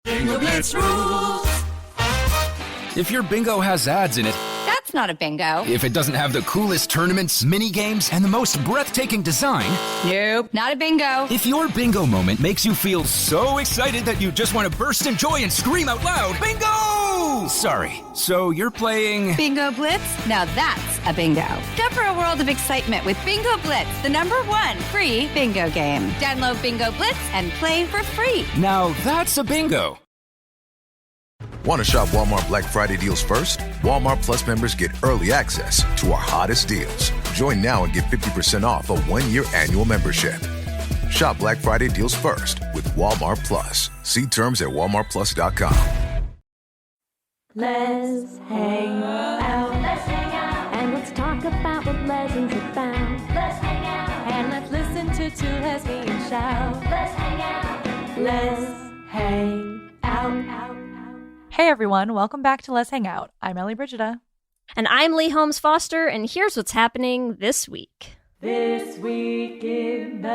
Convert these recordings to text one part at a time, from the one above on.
Bingo Blitz rules. If your bingo has ads in it, That's not a bingo. if it doesn't have the coolest tournaments, mini games, and the most breathtaking design, Nope, not a bingo. if your bingo moment makes you feel so excited that you just want to burst in joy and scream out loud, bingo! Sorry, so you're playing... Bingo Blitz? Now that's a bingo. Go for a world of excitement with Bingo Blitz, the #1 free bingo game. Download Bingo Blitz and play for free. Now that's a bingo. Want to shop Walmart Black Friday deals first? Walmart Plus members get early access to our hottest deals. Join now and get 50% off a 1-year annual membership. Shop Black Friday deals first with Walmart Plus. See terms at walmartplus.com. Let's hang out. Let's hang out. And let's talk about what lesbians are about. Let's hang out. And let's listen to two lesbians shout. Let's hang out. Let's hang out. Hey everyone, welcome back to Let's Hang Out. I'm Ellie Brigida. And I'm Leigh Holmes Foster, and here's what's happening this week. This week in the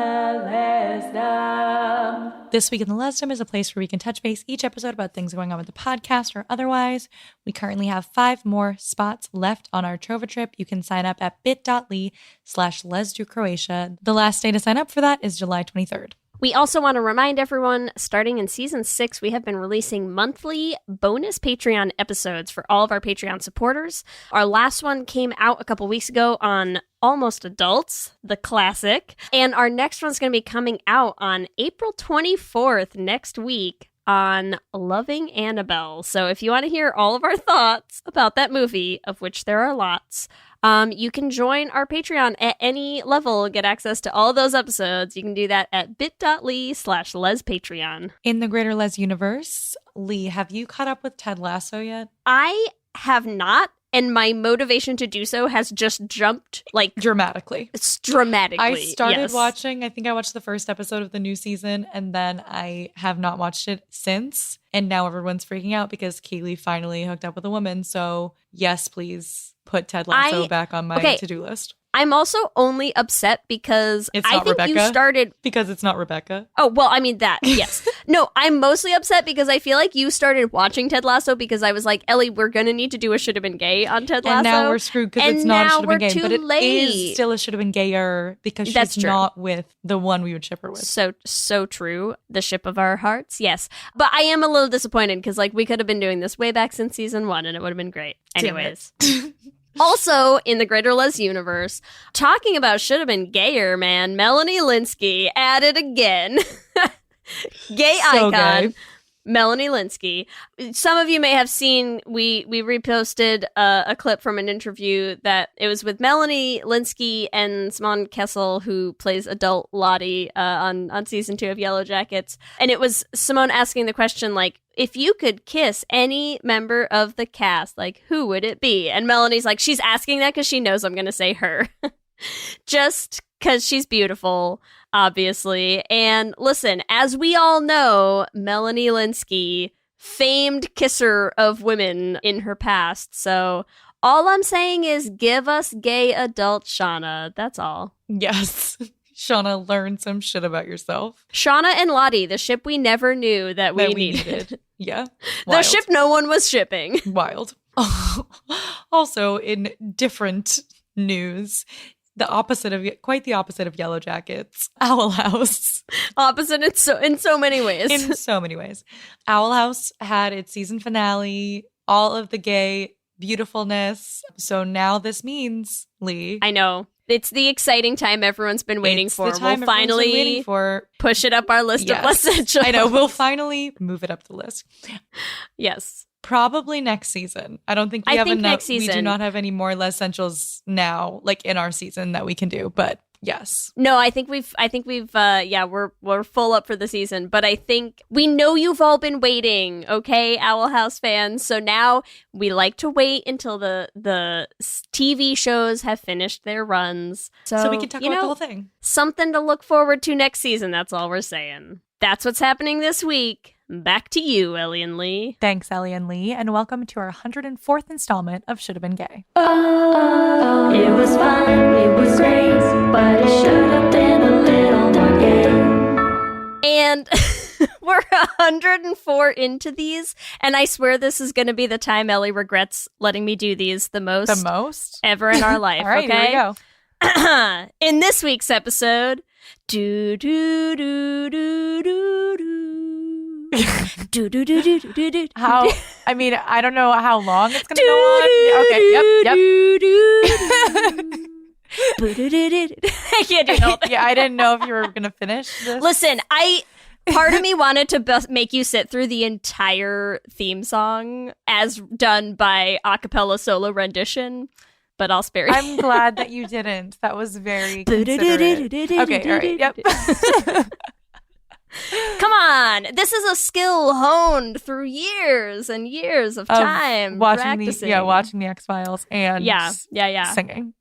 Lesdom. This Week in the Lesdom is a place where we can touch base each episode about things going on with the podcast or otherwise. We currently have 5 more spots left on our Trova trip. You can sign up at bit.ly/LesDoCroatia. The last day to sign up for that is July 23rd. We also want to remind everyone, starting in Season 6, we have been releasing monthly bonus Patreon episodes for all of our Patreon supporters. Our last one came out a couple weeks ago on Almost Adults, the classic. And our next one's going to be coming out on April 24th next week on Loving Annabelle. So if you want to hear all of our thoughts about that movie, of which there are lots, you can join our Patreon at any level, get access to all those episodes. You can do that at bit.ly/LesPatreon. In the greater Les universe, Leigh, have you caught up with Ted Lasso yet? I have not, and my motivation to do so has just jumped, like... Dramatically. Dramatically, I started yes. watching, I think I watched the first episode of the new season, and then I have not watched it since. And now everyone's freaking out because Kaylee finally hooked up with a woman. So yes, please put Ted Lasso back on my to-do list. I'm also only upset because It's not Rebecca? You started... Because it's not Rebecca. Oh, well, I mean that, yes. No, I'm mostly upset because I feel like you started watching Ted Lasso because I was like, Ellie, we're going to need to do a Should Have Been Gay on Ted Lasso. And now we're screwed because it's not a Should Have Been Gay. But it late. is still a Should Have Been Gayer because That's she's true. not with the one we would ship her with. So true. The ship of our hearts, yes. But I am a little disappointed because like we could have been doing this way back since season 1 and it would have been great. Anyways. Also, in the greater Les universe, talking about Should Have Been Gayer, man, Melanie Lynskey at it again. Gay So icon. gay. Melanie Lynskey. Some of you may have seen, we reposted a clip from an interview that it was with Melanie Lynskey and Simone Kessel, who plays adult Lottie on season 2 of Yellow Jackets. And it was Simone asking the question, like, if you could kiss any member of the cast, like, who would it be? And Melanie's like, she's asking that because she knows I'm going to say her. Just because she's beautiful, obviously. And listen, as we all know, Melanie Lynskey, famed kisser of women in her past. So all I'm saying is give us gay adult Shauna. That's all. Yes. Shauna, learn some shit about yourself. Shauna and Lottie, the ship we never knew that we needed. Yeah. The Wild. ship no one was shipping. Wild. Also, in different news, quite the opposite of Yellow Jackets, Owl House. Opposite in so many ways. In so many ways. Owl House had its season finale, all of the gay beautifulness. So now this means, Leigh. I know. It's the exciting time everyone's been waiting for. The time we'll finally been waiting for. Push it up our list of essentials. I know. We'll finally move it up the list. Yes. Probably next season. I don't think we have enough. Next season. We do not have any more Les Essentials now, like in our season that we can do. But yes. No, I think we've we're full up for the season, but I think we know you've all been waiting, okay, Owl House fans. So now we like to wait until the TV shows have finished their runs. So we can talk about the whole thing. Something to look forward to next season, that's all we're saying. That's what's happening this week. Back to you, Ellie and Leigh. Thanks, Ellie and Leigh, and welcome to our 104th installment of Should Have Been Gay. Oh, it was fun, it was great, but it should have been a little more gay. And We're 104 into these, and I swear this is going to be the time Ellie regrets letting me do these the most ever in our life. All right, okay? here we go. In this week's episode, do do do do do do do do do do do do. How? I mean, I don't know how long it's gonna go on. Okay, yep. I can't do that. Yeah, I didn't know if you were gonna finish this. Listen, part of me wanted to make you sit through the entire theme song as done by a cappella solo rendition, but I'll spare you. I'm glad that you didn't. That was very considerate. Okay, all right, yep. Come on, this is a skill honed through years and years of time practicing. Watching the X-Files and singing.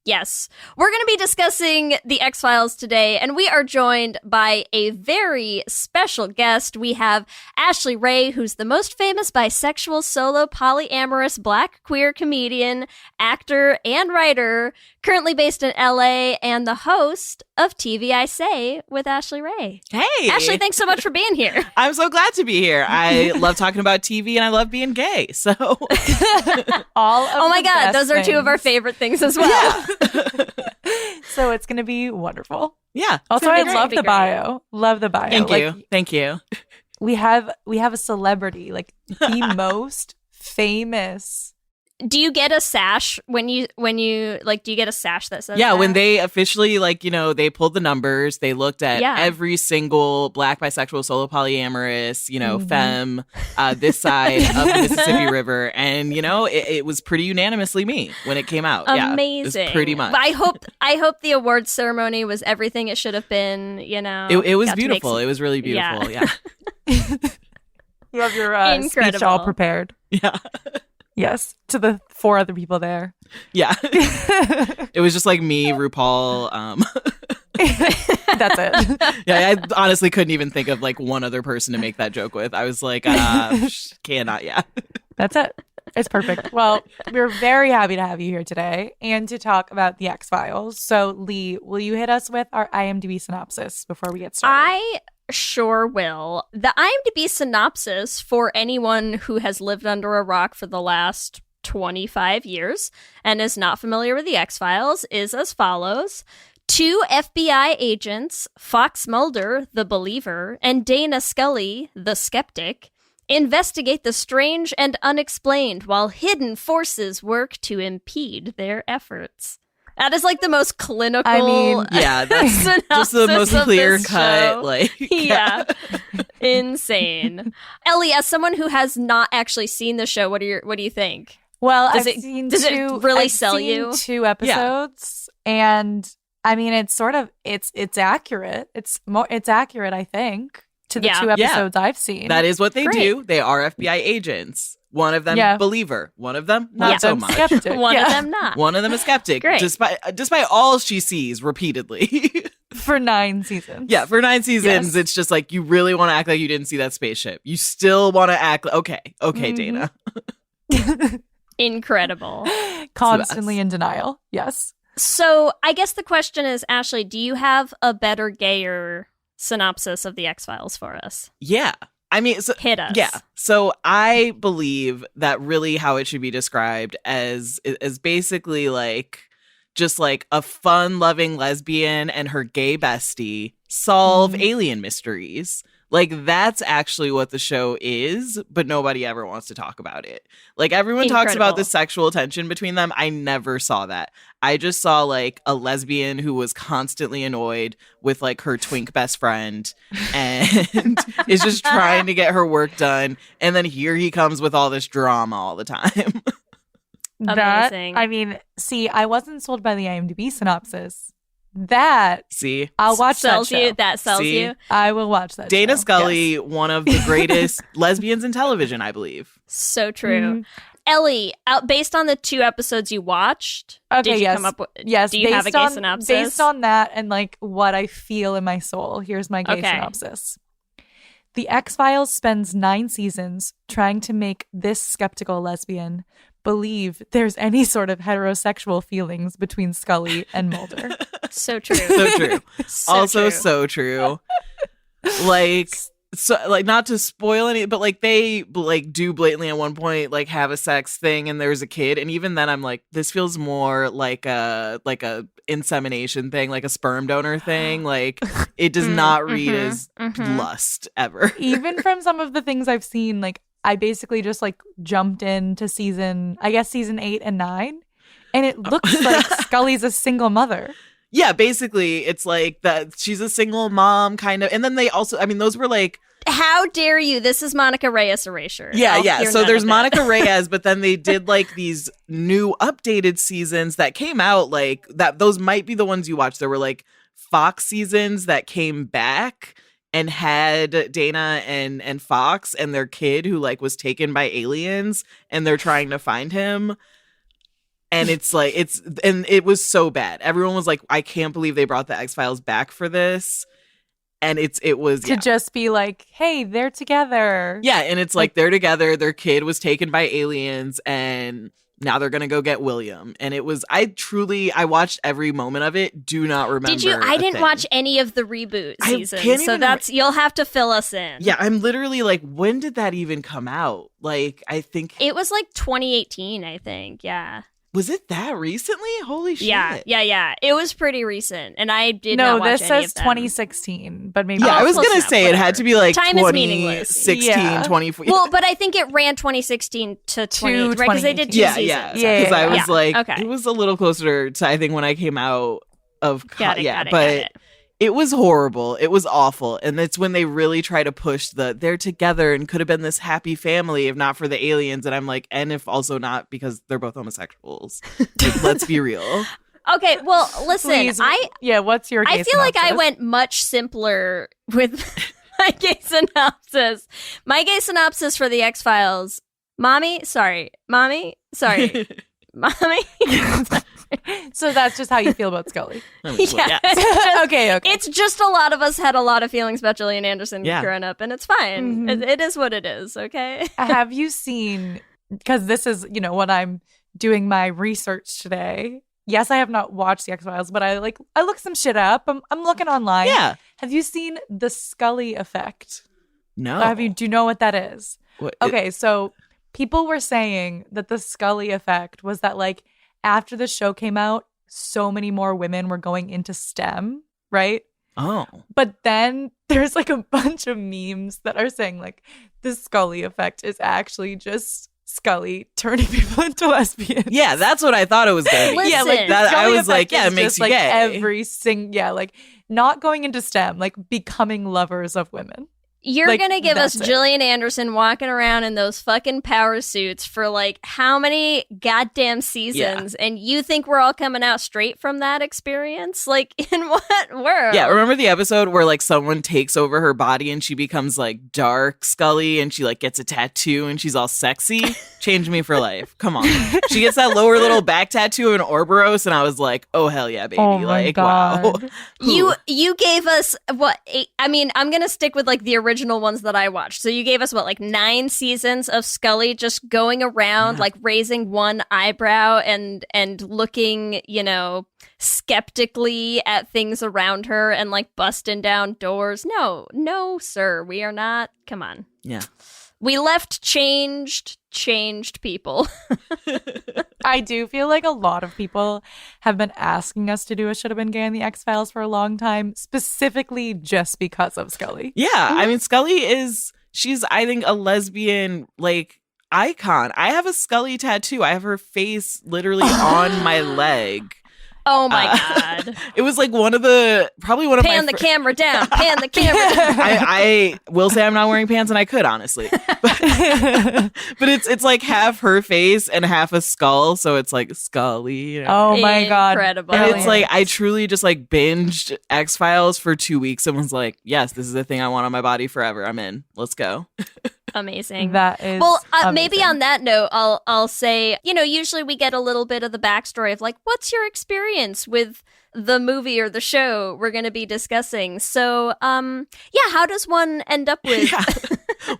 Yes. We're going to be discussing the X-Files today, and we are joined by a very special guest. We have Ashley Ray, who's the most famous bisexual solo polyamorous black queer comedian, actor, and writer, currently based in LA, and the host of TV I Say with Ashley Ray. Hey! Ashley, thanks so much for being here. I'm so glad to be here. I love talking about TV and I love being gay, so. Oh my God, those are two of our favorite things as well. Yeah. So it's going to be wonderful. Yeah. Also, I love the bio. Love the bio. Thank you. We have a celebrity, like the most famous. Do you get a sash when you do you get a sash that says Yeah, that? when they officially they pulled the numbers, they looked at every single black bisexual solo polyamorous, femme this side of the Mississippi River, and it was pretty unanimously me when it came out. Amazing. Yeah, it was pretty much. I hope the awards ceremony was everything it should have been, It was beautiful. It was really beautiful. Yeah. You have your speech all prepared. Yeah. Yes, to the 4 other people there. Yeah. It was just like me, RuPaul. That's it. Yeah, I honestly couldn't even think of one other person to make that joke with. I was like, cannot, yeah. That's it. It's perfect. Well, we're very happy to have you here today and to talk about the X-Files. So, Leigh, will you hit us with our IMDb synopsis before we get started? I sure will. The IMDb synopsis for anyone who has lived under a rock for the last 25 years and is not familiar with the X-Files is as follows. 2 FBI agents, Fox Mulder, the believer, and Dana Scully, the skeptic, investigate the strange and unexplained while hidden forces work to impede their efforts. That is the most clinical. I mean, yeah, that's just the most clear cut. Yeah, insane. Ellie, as someone who has not actually seen the show, what do you think? Well, does it really sell you? 2 episodes, and I mean, it's sort of it's accurate. It's accurate, I think, to the 2 episodes I've seen. That is what they do. They are FBI agents. One of them believer. One of them not so much. Skeptic. One of them not. One of them a skeptic. Great. Despite all she sees repeatedly. For 9 seasons. Yeah, for 9 seasons, it's just you really want to act like you didn't see that spaceship. You still want to act like, okay, Dana. Incredible. Constantly in denial. Yes. So I guess the question is, Ashley, do you have a better, gayer synopsis of the X-Files for us? Yeah. I mean, hit us. Yeah. So I believe that really how it should be described as basically just a fun-loving lesbian and her gay bestie solve alien mysteries. That's actually what the show is, but nobody ever wants to talk about it. Everyone talks about the sexual tension between them. I never saw that. I just saw a lesbian who was constantly annoyed with her twink best friend and is just trying to get her work done. And then here he comes with all this drama all the time. Amazing. I mean, see, I wasn't sold by the IMDb synopsis. See, I'll watch sells that show. you. That sells you. I will watch that. Dana show. Scully, yes. One of the greatest lesbians in television, I believe. So true. Ellie, based on the 2 episodes you watched, did you come up with? Yes. Do you have a gay synopsis? Based on that and what I feel in my soul, here's my gay synopsis. The X-Files spends 9 seasons trying to make this skeptical lesbian believe there's any sort of heterosexual feelings between Scully and Mulder. So true. So true. So also true. so true. So like, not to spoil any, but like they like do blatantly at one point like have a sex thing and there's a kid, and even then I'm like, this feels more like a insemination thing, like a sperm donor thing. Like it does not read as lust ever. Even from some of the things I've seen, like I basically just like jumped into season 8 and 9, and it looks like Scully's a single mother. Yeah, basically, it's like that she's a single mom, kind of. And then they also, I mean, those were like... How dare you? This is Monica Reyes erasure. Yeah. So there's Monica Reyes, but then they did like these new updated seasons that came out like that. Those might be the ones you watch. There were like Fox seasons that came back and had Dana and Fox and their kid who like was taken by aliens and they're trying to find him. And it was so bad. Everyone was like, I can't believe they brought the X-Files back for this. And it was to just be like, hey, they're together. Yeah, and it's like they're together. Their kid was taken by aliens, and now they're gonna go get William. And it was, I watched every moment of it. Do not remember. Did you? I didn't watch any of the reboot seasons, so you'll have to fill us in. Yeah, I'm literally like, when did that even come out? Like, I think it was like 2018. I think, yeah. Was it that recently? Holy shit. Yeah. It was pretty recent. And I did not watch any of them. No, this says 2016, but maybe... Yeah, I was going to say it had to be like Time 2016, 2014. Well, but I think it ran 2016 to 2018, right? Because they did 2 seasons. Yeah. Because I was like, okay. It was a little closer to, I think, when I came out of... Got it. It was horrible. It was awful. And it's when they really try to push they're together and could have been this happy family if not for the aliens. And I'm like, and if also not because they're both homosexuals. Like, let's be real. Okay, well, listen, Please, what's your gay I feel like I went much simpler with my gay synopsis. My gay synopsis for the X-Files. Mommy. So that's just how you feel about Scully. Yeah. Okay. It's just a lot of us had a lot of feelings about Gillian Anderson growing up, and it's fine. It is what it is, okay? Have you seen, because this is, what I'm doing my research today. Yes, I have not watched the X-Files, but I look some shit up. I'm looking online. Yeah. Have you seen the Scully effect? No. Do you know what that is? What, okay, so people were saying that the Scully effect was that like after the show came out, so many more women were going into STEM, right? Oh. But then there's like a bunch of memes that are saying like the Scully effect is actually just Scully turning people into lesbians. Yeah, that's what I thought it was going to be. Yeah, like that. I was like, yeah, it makes you gay. Like not going into STEM, like becoming lovers of women. You're going to give us Gillian Anderson walking around in those fucking power suits for like how many goddamn seasons? Yeah. And you think we're all coming out straight from that experience? Like, in what world? Yeah, remember the episode where like someone takes over her body and she becomes like dark Scully and she like gets a tattoo and she's all sexy? Changed me for life. Come on. She gets that lower little back tattoo of an Ouroboros and I was like, oh hell yeah, baby. Oh my God. Wow. You gave us what? I'm going to stick with like the original ones that I watched. So you gave us what, like 9 seasons of Scully just going around like raising one eyebrow and looking, skeptically at things around her and like busting down doors. No, sir. We are not. Come on. Yeah. We left changed people. I do feel like a lot of people have been asking us to do a Should Have Been Gay in the X-Files for a long time, specifically just because of Scully. Yeah, I mean, Scully she's, I think, a lesbian, like, icon. I have a Scully tattoo. I have her face literally on my leg. Oh my God. It was like one of my... Pan the camera down. I will say I'm not wearing pants and I could, honestly. But it's like half her face and half a skull. So it's like Scully. Oh my God. Incredible. And it's like, I truly just like binged X-Files for 2 weeks and was like, yes, this is the thing I want on my body forever. I'm in. Let's go. Amazing. That is maybe on that note, I'll say, usually we get a little bit of the backstory of like, what's your experience with the movie or the show we're going to be discussing? So, how does one end up with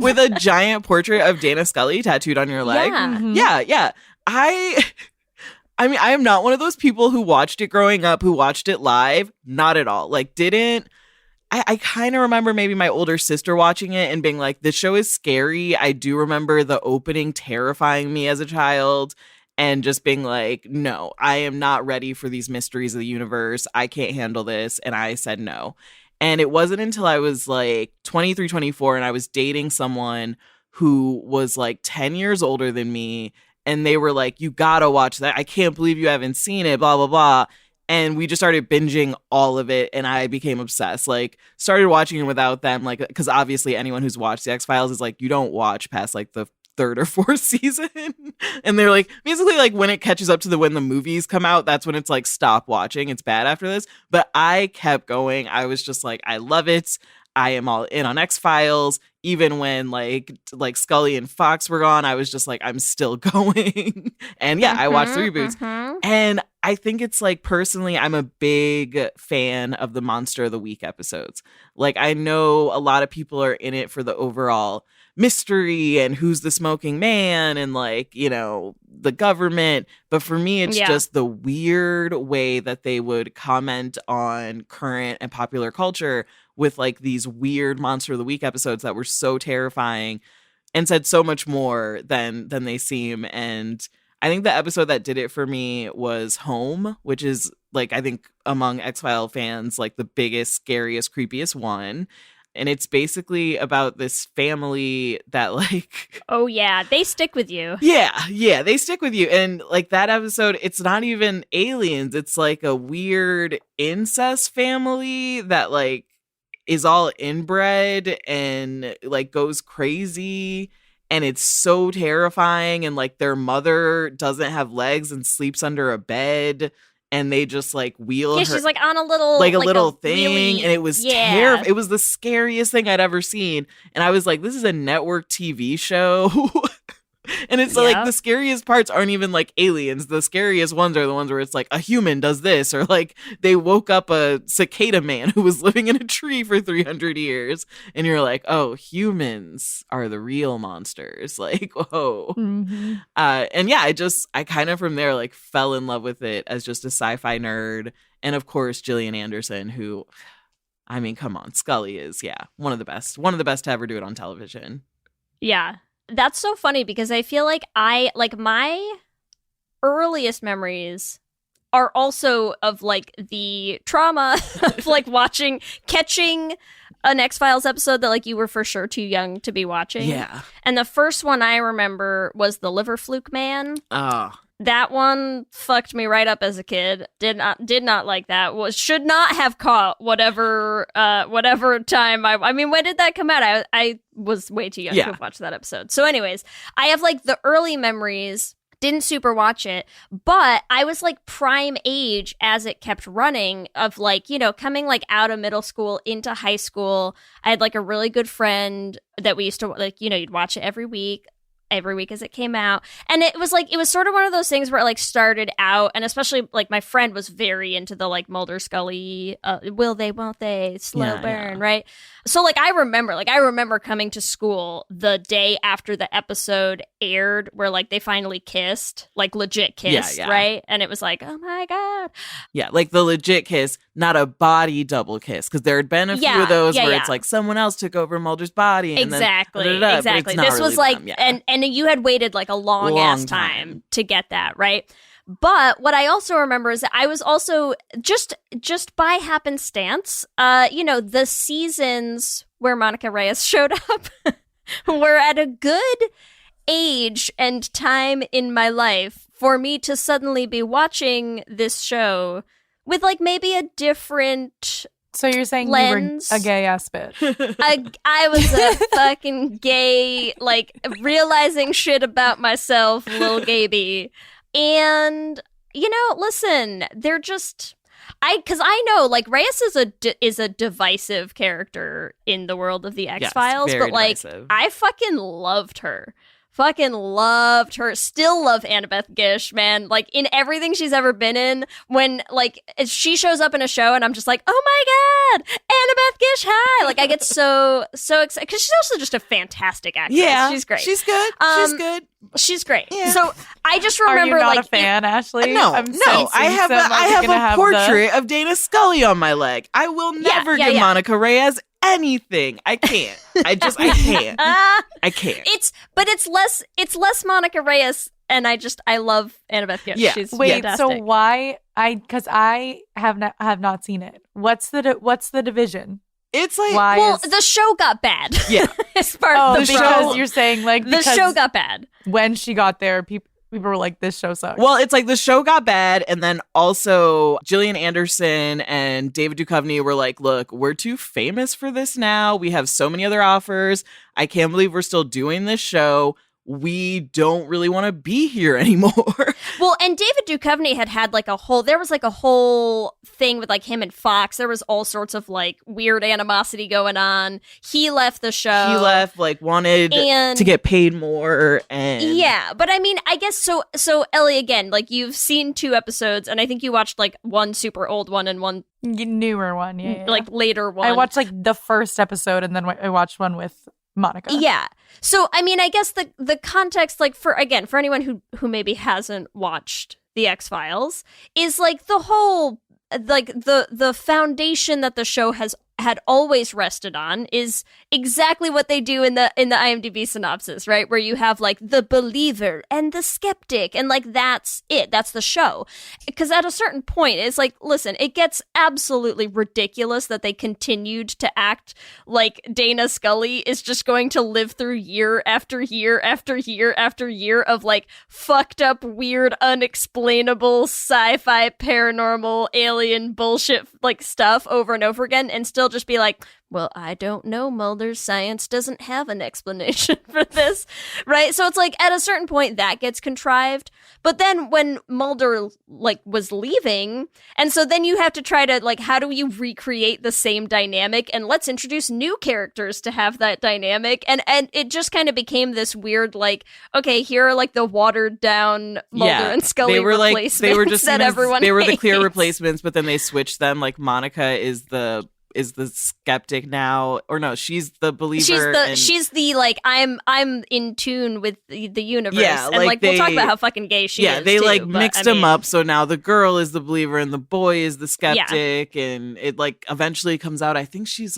with a giant portrait of Dana Scully tattooed on your leg? Yeah. Mm-hmm. Yeah. I mean, I am not one of those people who watched it growing up, who watched it live. Not at all. Like, I kind of remember maybe my older sister watching it and being like, this show is scary. I do remember the opening terrifying me as a child and just being like, no, I am not ready for these mysteries of the universe. I can't handle this. And I said no. And it wasn't until I was like 23, 24 and I was dating someone who was like 10 years older than me. And they were like, you gotta watch that. I can't believe you haven't seen it, blah, blah, blah. And we just started binging all of it, and I became obsessed. Like, started watching it without them, like, because obviously anyone who's watched the X-Files is like, you don't watch past like the third or fourth season. And they're like, basically, like, when it catches up to when the movies come out, that's when it's like, stop watching. It's bad after this. But I kept going. I was just like, I love it. I am all in on X-Files. Even when like Scully and Fox were gone, I was just like, I'm still going. And yeah, I watched the reboots. And I think it's like, personally, I'm a big fan of the Monster of the Week episodes. Like, I know a lot of people are in it for the overall mystery and who's the smoking man and like, you know, the government. But for me, it's just the weird way that they would comment on current and popular culture with like these weird Monster of the Week episodes that were so terrifying and said so much more than they seem. And I think the episode that did it for me was Home, which is like, I think among X-Files fans, like the biggest, scariest, creepiest one. And it's basically about this family that like... Oh, yeah. They stick with you. Yeah. They stick with you. And like that episode, it's not even aliens. It's like a weird incest family that like is all inbred and like goes crazy. And it's so terrifying. And like their mother doesn't have legs and sleeps under a bed. And they just like wheel her. She's like on a little thing. Really, and it was terrible. It was the scariest thing I'd ever seen. And I was like, this is a network TV show. And it's like the scariest parts aren't even like aliens. The scariest ones are the ones where it's like a human does this, or like they woke up a cicada man who was living in a tree for 300 years. And you're like, oh, humans are the real monsters. Like, whoa. Mm-hmm. And yeah, I kind of from there like fell in love with it as just a sci-fi nerd. And of course, Gillian Anderson, who, I mean, come on, Scully is, one of the best to ever do it on television. Yeah. That's so funny because I feel like my earliest memories are also of like the trauma of like catching an X-Files episode that like you were for sure too young to be watching. Yeah. And the first one I remember was the liver fluke man. Oh. That one fucked me right up as a kid. Did not like that. Should not have caught whatever time I mean, when did that come out? I was way too young to have watched that episode. So anyways, I have like the early memories, didn't super watch it, but I was like prime age as it kept running of like, you know, coming like out of middle school into high school. I had like a really good friend that we used to like, you know, you'd watch it every week as it came out. And it was sort of one of those things where it like started out, and especially like my friend was very into the like Mulder Scully, will they, won't they, slow burn, right? So like I remember coming to school the day after the episode aired where like they finally kissed, like legit kissed, right? And it was like, oh my God. Yeah, like the legit kiss, not a body double kiss, because there had been a few of those where it's like someone else took over Mulder's body. And exactly. This was like, and you had waited like a long ass time to get that, right? But what I also remember is that I was also just by happenstance, you know, the seasons where Monica Reyes showed up were at a good age and time in my life for me to suddenly be watching this show with like maybe a different So you're saying lens. You were a gay ass bitch. I was a fucking gay, like realizing shit about myself, little gaby. And, you know, listen, they're just, because I know, like, Reyes is a divisive character in the world of the X-Files, but, like, divisive. I fucking loved her Fucking loved her. Still love Annabeth Gish, man. Like, in everything she's ever been in, when, like, she shows up in a show and I'm just like, oh my God, Annabeth Gish, hi! Like, I get so excited. Because she's also just a fantastic actress. Yeah. She's great. She's good. She's good. She's great. Yeah. So, I just remember, Are you not like... a fan, Ashley? No, I'm no. sensing I have a portrait of Dana Scully on my leg. I will never give Monica Reyes anything. I can't. I can't. I can't. It's less Monica Reyes, and I love Annabeth Gish. Yeah. She's Wait, fantastic. so why? Because I have not seen it. What's the division? It's like, Why? The show got bad. Yeah. It's part Oh, of the because problem. you're saying like The show got bad. when she got there, people were like, "This show sucks." well, it's like the show got bad, and then also Gillian Anderson and David Duchovny were like, "Look, we're too famous for this now. We have so many other offers. I can't believe we're still doing this show. We don't really want to be here anymore." Well, and David Duchovny had like a whole thing with like him and Fox. There was all sorts of like weird animosity going on. He left the show. He left, like, wanted to get paid more, and yeah, but I mean, I guess so. So Ellie, again, like, you've seen 2 episodes, and I think you watched like one super old one and one newer one, yeah. like later one. I watched like the first episode, and then I watched one with Monica. Yeah. So, I mean, I guess the context, like, for anyone who maybe hasn't watched The X-Files, is like the whole, like, the foundation that the show had always rested on is exactly what they do in the IMDb synopsis, right? Where you have like the believer and the skeptic, and like that's it. That's the show. Because at a certain point, it's like, listen, it gets absolutely ridiculous that they continued to act like Dana Scully is just going to live through year after year after year after year of like fucked up, weird, unexplainable sci-fi, paranormal, alien bullshit like stuff over and over again, and still just be like, well, I don't know, Mulder. Science doesn't have an explanation for this, right? So it's like, at a certain point, that gets contrived. But then when Mulder, like, was leaving, and so then you have to try to, like, how do you recreate the same dynamic? And let's introduce new characters to have that dynamic. And it just kind of became this weird, like, okay, here are, like, the watered-down Mulder and Scully replacements they were just that everyone they were the clear hates. replacements, but then they switched them. Like, Monica is the skeptic now, or no, she's the believer. She's the like, I'm in tune with the universe. Yeah, and like we'll talk about how fucking gay she is. Yeah, they too, like but, mixed them up, so now the girl is the believer and the boy is the skeptic, and it like eventually comes out, I think she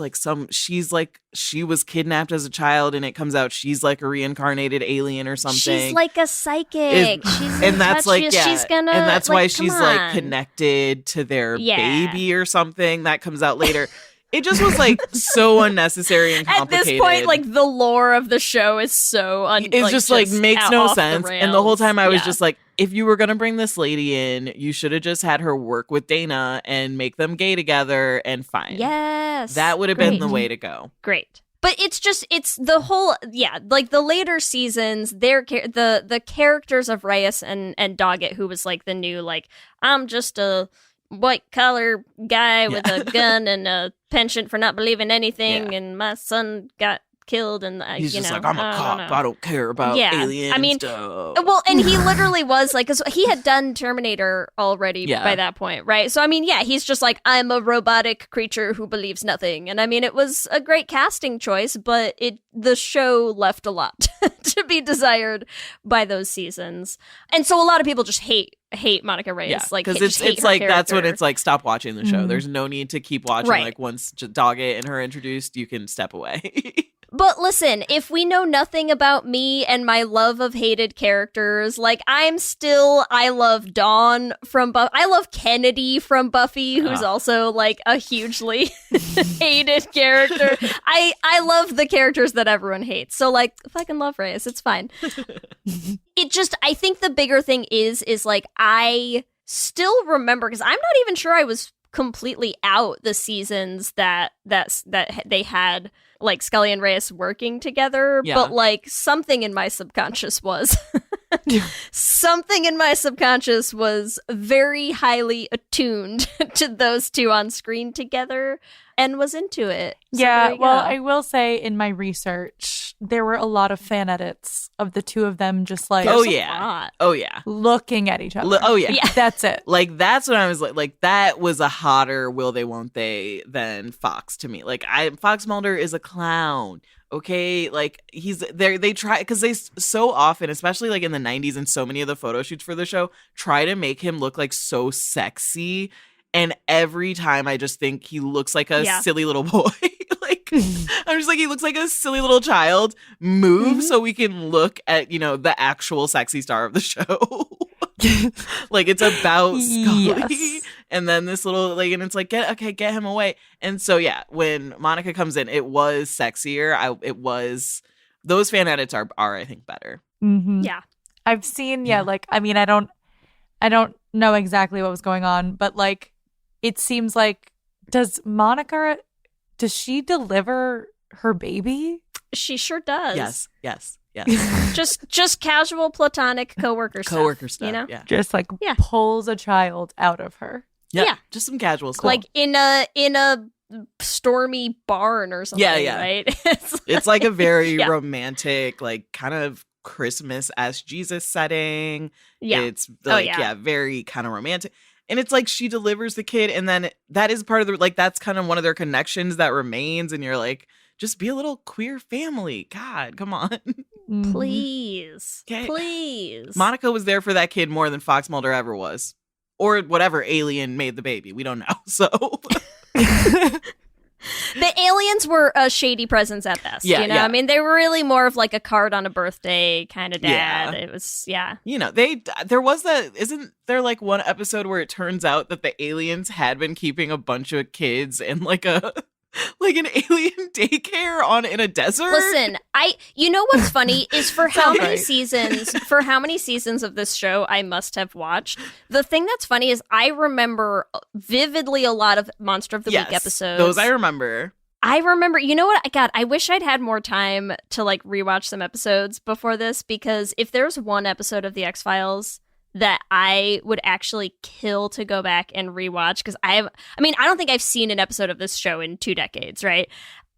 was kidnapped as a child, and it comes out she's like a reincarnated alien or something. She's like a psychic. And that's like, yeah, she's gonna, and that's like, why she's like on. connected to their baby or something. That comes out later. It just was like so unnecessary and complicated. At this point, like the lore of the show is so it's just like makes no sense. And the whole time I was just like, if you were gonna bring this lady in, you should have just had her work with Dana and make them gay together and fine. Yes, that would have been the way to go. Great. But it's the whole, like the later seasons, the characters of Reyes and Doggett, who was like the new, like, I'm just a white collar guy with a gun and a penchant for not believing anything, and my son got killed, and he's just like, I'm a cop. I don't care about alien stuff. Well, and he literally was like, because he had done Terminator already by that point, right? So I mean, he's just like, I'm a robotic creature who believes nothing, and I mean, it was a great casting choice, but the show left a lot to be desired by those seasons, and so a lot of people just hate Monica Reyes, like, because it's like character. That's when it's like, stop watching the show. There's no need to keep watching. Right. Like, once Doggett and her introduced, you can step away. But listen, if we know nothing about me and my love of hated characters, like, I love Dawn from Buffy. I love Kennedy from Buffy, who's also like a hugely hated character. I love the characters that everyone hates. So like, fucking love Reyes. It's fine. I think the bigger thing is like, I still remember, because I'm not even sure I was completely out the seasons that they had like Scully and Reyes working together, but like something in my subconscious was very highly attuned to those two on screen together and was into it. So I will say in my research, there were a lot of fan edits of the two of them just like Oh yeah. looking at each other. Yeah. That's it. Like that's what I was like that was a hotter will they won't they than Fox to me. Like Fox Mulder is a clown. Okay, like he's there. They try because they so often, especially like in the 90s and so many of the photo shoots for the show, try to make him look like so sexy. And every time I just think he looks like a silly little boy. Like I'm just like, he looks like a silly little child. Move so we can look at, the actual sexy star of the show. Like it's about Scully and then this little like, and it's like, get him away. And so, yeah, when Monica comes in, it was sexier. It was, those fan edits are I think better. Mm-hmm. Yeah. I've seen, like, I mean, I don't know exactly what was going on, but like, it seems like, does she deliver her baby? She sure does. Yes. just casual platonic coworker stuff. Yeah. Just like pulls a child out of her. Yeah. Just some casual stuff. Like in a stormy barn or something, right? It's like a very romantic, like kind of Christmas as Jesus setting. Yeah. It's like, very kind of romantic. And it's like she delivers the kid, and then that is part of the, like, that's kind of one of their connections that remains. And you're like, just be a little queer family. God, come on. Please. Okay. Please. Monica was there for that kid more than Fox Mulder ever was. Or whatever alien made the baby. We don't know. So. The aliens were a shady presence at best. I mean, they were really more of like a card on a birthday kind of dad. It was, isn't there like one episode where it turns out that the aliens had been keeping a bunch of kids in like an alien daycare in a desert? Listen, you know what's funny is for how many seasons of this show I must have watched. The thing that's funny is I remember vividly a lot of Monster of the Week episodes. Those I remember. You know what? God, I wish I'd had more time to like rewatch some episodes before this, because if there's one episode of The X-Files that I would actually kill to go back and rewatch, because I don't think I've seen an episode of this show in 2 decades, right?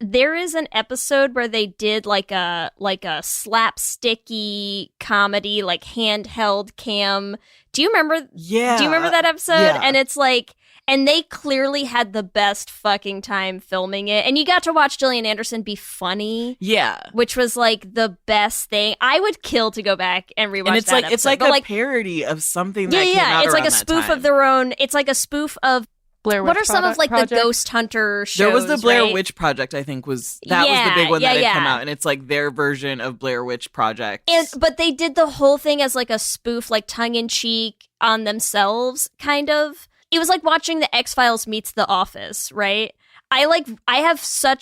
There is an episode where they did like a slapsticky comedy, like handheld cam. Do you remember? Yeah. Do you remember that episode? Yeah. And it's like, and they clearly had the best fucking time filming it. And you got to watch Gillian Anderson be funny. Yeah. Which was like the best thing. I would kill to go back and rewatch and it's that like, episode. It's like a parody of something that came out it's like a around spoof that time. of their own. It's like a spoof of Blair Witch what are some of like Project? The Ghost Hunter shows? There was the Blair right? Witch Project, I think was the big one that had come out, and it's like their version of Blair Witch Project. But they did the whole thing as like a spoof, like tongue in cheek on themselves, kind of. It was like watching the X-Files meets The Office, right? I have so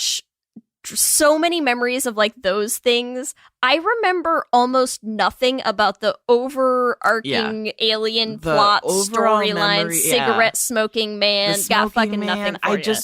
many memories of like those things. I remember almost nothing about the overarching alien plot storyline. Cigarette smoking man got fucking nothing for you.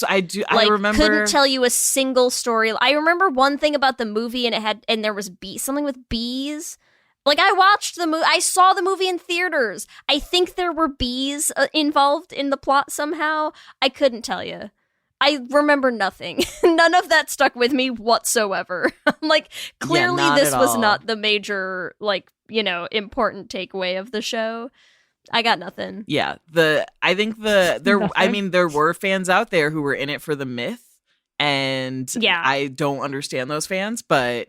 I remember. Couldn't tell you a single story. I remember one thing about the movie, and there was something with bees. Like, I watched the movie. I saw the movie in theaters. I think there were bees involved in the plot somehow. I couldn't tell you. I remember nothing. None of that stuck with me whatsoever. Like, clearly this was not the major, like, important takeaway of the show. I got nothing. Yeah. I think there were fans out there who were in it for the myth. And I don't understand those fans, but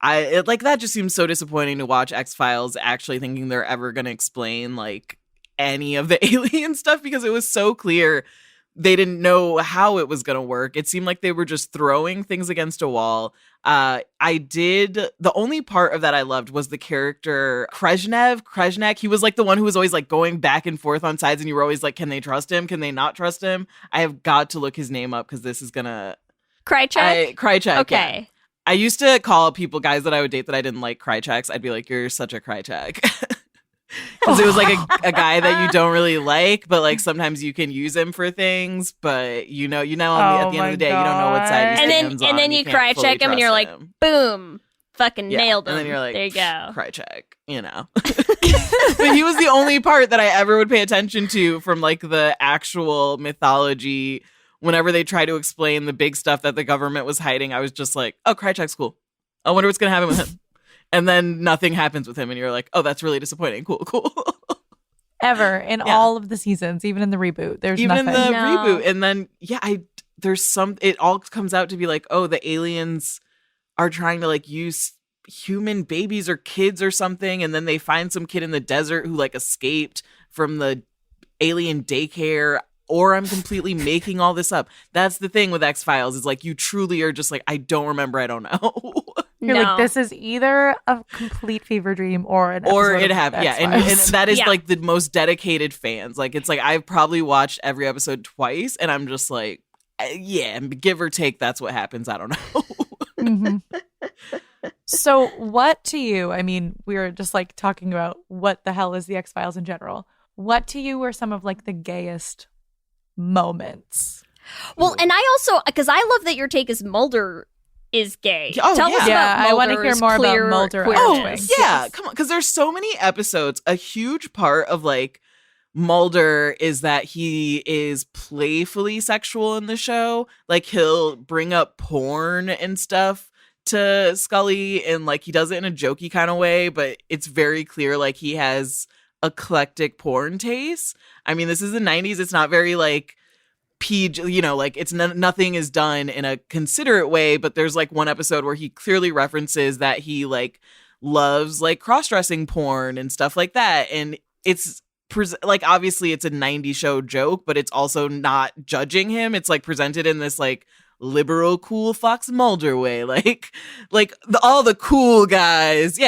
that just seems so disappointing to watch X-Files actually thinking they're ever going to explain like any of the alien stuff, because it was so clear they didn't know how it was going to work. It seemed like they were just throwing things against a wall. The only part of that I loved was the character Krezhnek. He was like the one who was always like going back and forth on sides, and you were always like, can they trust him? Can they not trust him? I have got to look his name up because this is going to... Krychek. Okay. Yeah. I used to call guys that I would date that I didn't like Krycheks. I'd be like, you're such a Krychek. Because it was like a guy that you don't really like, but like sometimes you can use him for things, but at the end of the day, you don't know what side he stands on. And then you Krychek him and you're like, boom, fucking nailed him. And then you're like, there you go. Krychek, But he was the only part that I ever would pay attention to from like the actual mythology. Whenever they try to explain the big stuff that the government was hiding, I was just like, oh, Krychek's cool. I wonder what's going to happen with him. And then nothing happens with him. And you're like, oh, that's really disappointing. Cool. Ever in all of the seasons, even in the reboot. There's even nothing. in the reboot. And then, it all comes out to be like, oh, the aliens are trying to like use human babies or kids or something. And then they find some kid in the desert who like escaped from the alien daycare. Or I'm completely making all this up. That's the thing with X-Files is like you truly are just like, I don't remember. I don't know. You're like, this is either a complete fever dream or an or episode it of happened. Yeah. And that is like the most dedicated fans. Like it's like I've probably watched every episode twice and I'm just like, yeah, give or take, that's what happens. I don't know. Mm-hmm. So what to you, I mean, we were just like talking about what the hell is the X-Files in general. What to you were some of like the gayest moments? Well, and I also, because I love that your take is Mulder is gay. Oh, Tell us about Mulder's I want to hear more about Mulder. Yeah, come on, because there's so many episodes. A huge part of like Mulder is that he is playfully sexual in the show. Like he'll bring up porn and stuff to Scully, and like he does it in a jokey kind of way, but it's very clear like he has eclectic porn taste. I mean, this is the 90s. It's not very like PG, like it's nothing is done in a considerate way, but there's like one episode where he clearly references that he like loves like cross-dressing porn and stuff like that. And it's like, obviously it's a 90s show joke, but it's also not judging him. It's like presented in this like liberal, cool Fox Mulder way. All the cool guys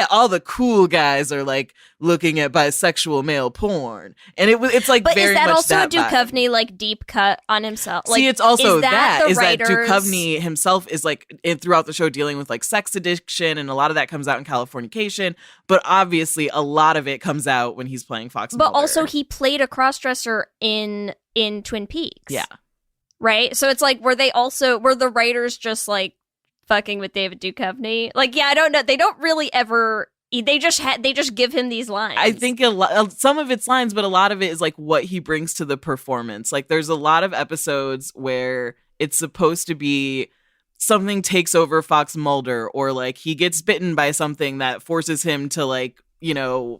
are like looking at bisexual male porn, and it's like, but very is that much also that a Duchovny like deep cut on himself? Like, see, it's also that writers... Duchovny himself is like throughout the show dealing with like sex addiction, and a lot of that comes out in Californication, but obviously a lot of it comes out when he's playing Fox Mulder. But also he played a crossdresser in Twin Peaks. Yeah. Right? So it's like, were the writers just like fucking with David Duchovny? Like, yeah, I don't know. They don't really ever, they just give him these lines. I think some of it's lines, but a lot of it is like what he brings to the performance. Like there's a lot of episodes where it's supposed to be something takes over Fox Mulder, or like he gets bitten by something that forces him to like,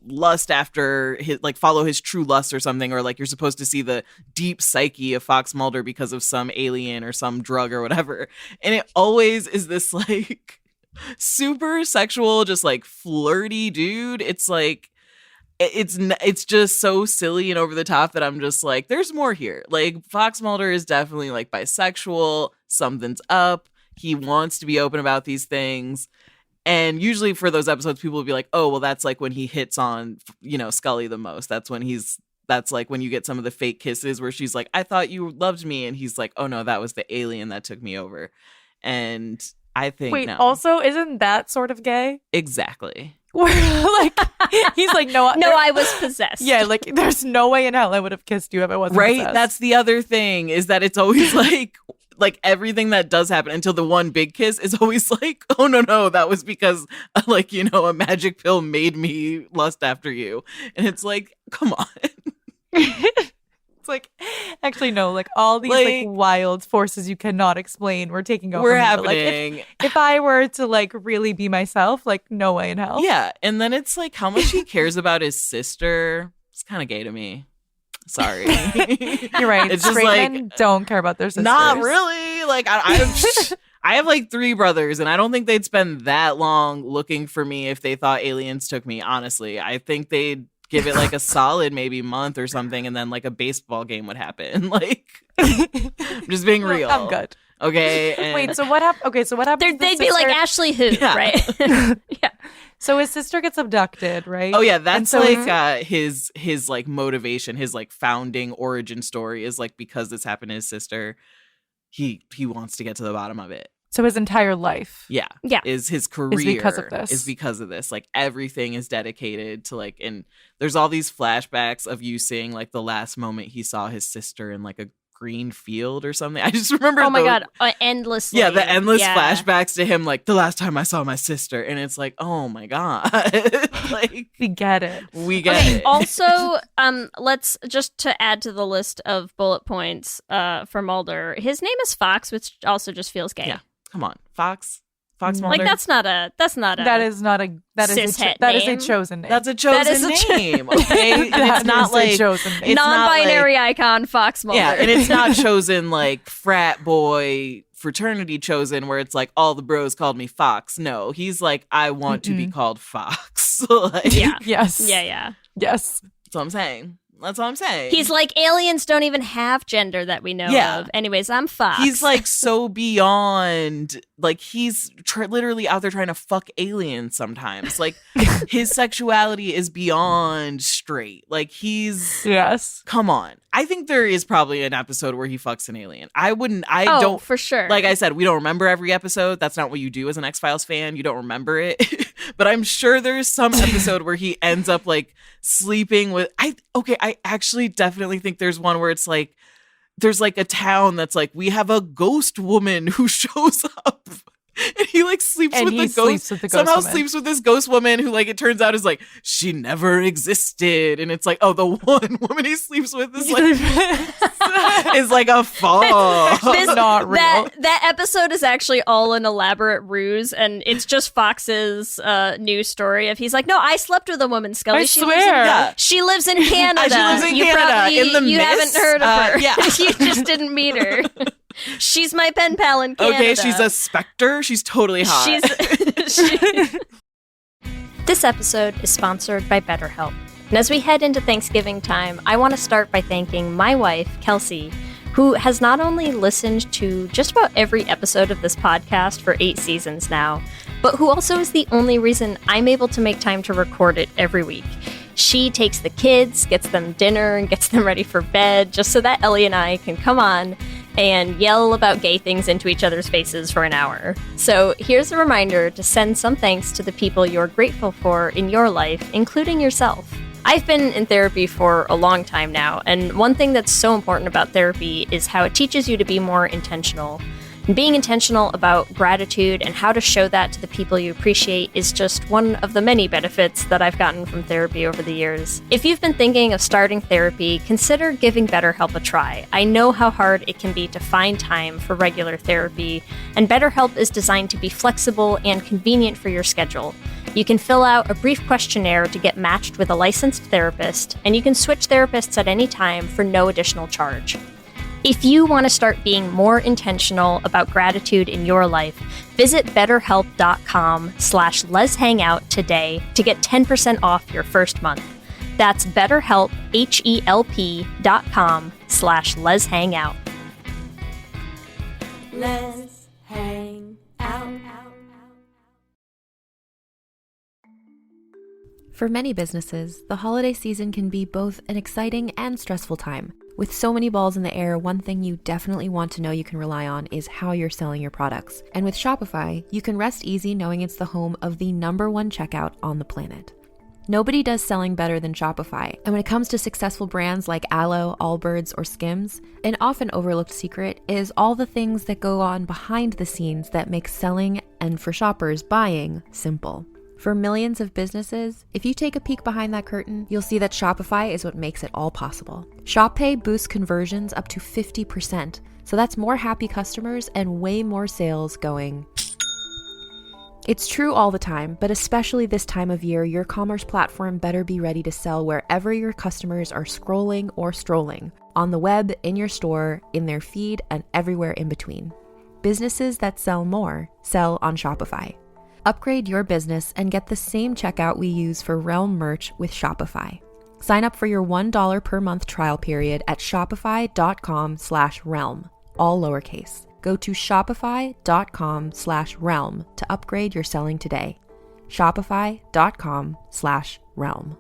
lust after his, like follow his true lust or something, or like you're supposed to see the deep psyche of Fox Mulder because of some alien or some drug or whatever. And it always is this like super sexual, just like flirty dude. It's like, it's just so silly and over the top that I'm just like, there's more here. Like Fox Mulder is definitely like bisexual. Something's up. He wants to be open about these things. And usually for those episodes, people will be like, oh, well, that's like when he hits on, Scully the most. That's like when you get some of the fake kisses where she's like, I thought you loved me. And he's like, oh, no, that was the alien that took me over. And I think, wait, no. Also, isn't that sort of gay? Exactly. Like, he's like, no, I was possessed. Yeah, like, there's no way in hell I would have kissed you if I wasn't right? possessed. That's the other thing, is that it's always like everything that does happen until the one big kiss is always like, oh no, that was because like, a magic pill made me lust after you. And it's like, come on. It's like, actually no, like all these like wild forces you cannot explain were taking over. We're me. happening. But, like, if I were to like really be myself, like no way in hell. Yeah. And then it's like how much he cares about his sister. It's kind of gay to me. Sorry. You're right. It's Straight just like, men don't care about their sisters. Not really. Like I have like 3 brothers, and I don't think they'd spend that long looking for me if they thought aliens took me. Honestly, I think they'd give it like a solid maybe month or something, and then like a baseball game would happen. Like, I'm just being real. I'm good. Okay. And wait. So what happened? Okay. So what happened? They'd be like Ashley who, yeah. right? Yeah. So his sister gets abducted, right? Oh yeah, that's so like his like motivation, his like founding origin story is like, because this happened to his sister, he wants to get to the bottom of it. So his entire life, Yeah. is his career is because of this. Like everything is dedicated to like, and there's all these flashbacks of you seeing like the last moment he saw his sister in like a green field or something. I just remember. Oh my god, endlessly. Yeah, the endless flashbacks to him like the last time I saw my sister, and it's like, oh my god, like we get it. it. Also, let's just to add to the list of bullet points for Mulder. His name is Fox, which also just feels gay. Yeah, come on, Fox Fox Mulder. Like that's not a That is cishet that is a name. chosen name. That's a chosen name. Okay, and That it's not is a like chosen name. it's not non-binary like- icon Fox Mulder. Yeah, and it's not chosen like frat boy fraternity chosen where it's like all the bros called me Fox. No, he's like I want to be called Fox. Like, yeah. Yes. Yeah. Yes. That's what I'm saying. That's all I'm saying. He's like, aliens don't even have gender that we know Yeah. of. Anyways, I'm Fox. He's like so beyond, like he's literally out there trying to fuck aliens sometimes. Like his sexuality is beyond straight. Like he's, Yes. come on. I think there is probably an episode where he fucks an alien. I oh, don't, for sure. like I said, we don't remember every episode. That's not what you do as an X-Files fan. You don't remember it. But I'm sure there's some episode where he ends up like sleeping with, I actually definitely think there's one where it's like, there's like a town that's like, we have a ghost woman who shows up. And he like sleeps And with he the sleeps ghost. with the ghost Somehow woman. sleeps with this ghost woman who like it turns out is like she never existed. And it's like, oh, the one woman he sleeps with is like is like a fall. Not real. That episode is actually all an elaborate ruse, and it's just Fox's news story of he's like, no, I slept with a woman, Scully. I She swear. She lives in Canada. She lives in you Canada, probably, in the you mist. haven't heard of her. Yeah. You just didn't meet her. She's my pen pal in Canada. Okay, she's a specter. She's totally hot. This episode is sponsored by BetterHelp. And as we head into Thanksgiving time, I want to start by thanking my wife, Kelsey, who has not only listened to just about every episode of this podcast for 8 seasons now, but who also is the only reason I'm able to make time to record it every week. She takes the kids, gets them dinner, and gets them ready for bed just so that Ellie and I can come on and yell about gay things into each other's faces for an hour. So here's a reminder to send some thanks to the people you're grateful for in your life, including yourself. I've been in therapy for a long time now, and one thing that's so important about therapy is how it teaches you to be more intentional. And being intentional about gratitude and how to show that to the people you appreciate is just one of the many benefits that I've gotten from therapy over the years. If you've been thinking of starting therapy, consider giving BetterHelp a try. I know how hard it can be to find time for regular therapy, and BetterHelp is designed to be flexible and convenient for your schedule. You can fill out a brief questionnaire to get matched with a licensed therapist, and you can switch therapists at any time for no additional charge. If you want to start being more intentional about gratitude in your life, visit betterhelp.com/leshangout today to get 10% off your first month. That's BetterHelp, HELP.com/leshangout. Let's hang out. For many businesses, the holiday season can be both an exciting and stressful time. With so many balls in the air, one thing you definitely want to know you can rely on is how you're selling your products. And with Shopify, you can rest easy knowing it's the home of the #1 checkout on the planet. Nobody does selling better than Shopify, and when it comes to successful brands like Aloe, Allbirds, or Skims, an often overlooked secret is all the things that go on behind the scenes that make selling, and for shoppers, buying, simple. For millions of businesses, if you take a peek behind that curtain, you'll see that Shopify is what makes it all possible. Shop Pay boosts conversions up to 50%, so that's more happy customers and way more sales going. It's true all the time, but especially this time of year, your commerce platform better be ready to sell wherever your customers are scrolling or strolling, on the web, in your store, in their feed, and everywhere in between. Businesses that sell more sell on Shopify. Upgrade your business and get the same checkout we use for Realm merch with Shopify. Sign up for your $1 per month trial period at shopify.com/realm, all lowercase. Go to shopify.com/realm to upgrade your selling today. Shopify.com/realm.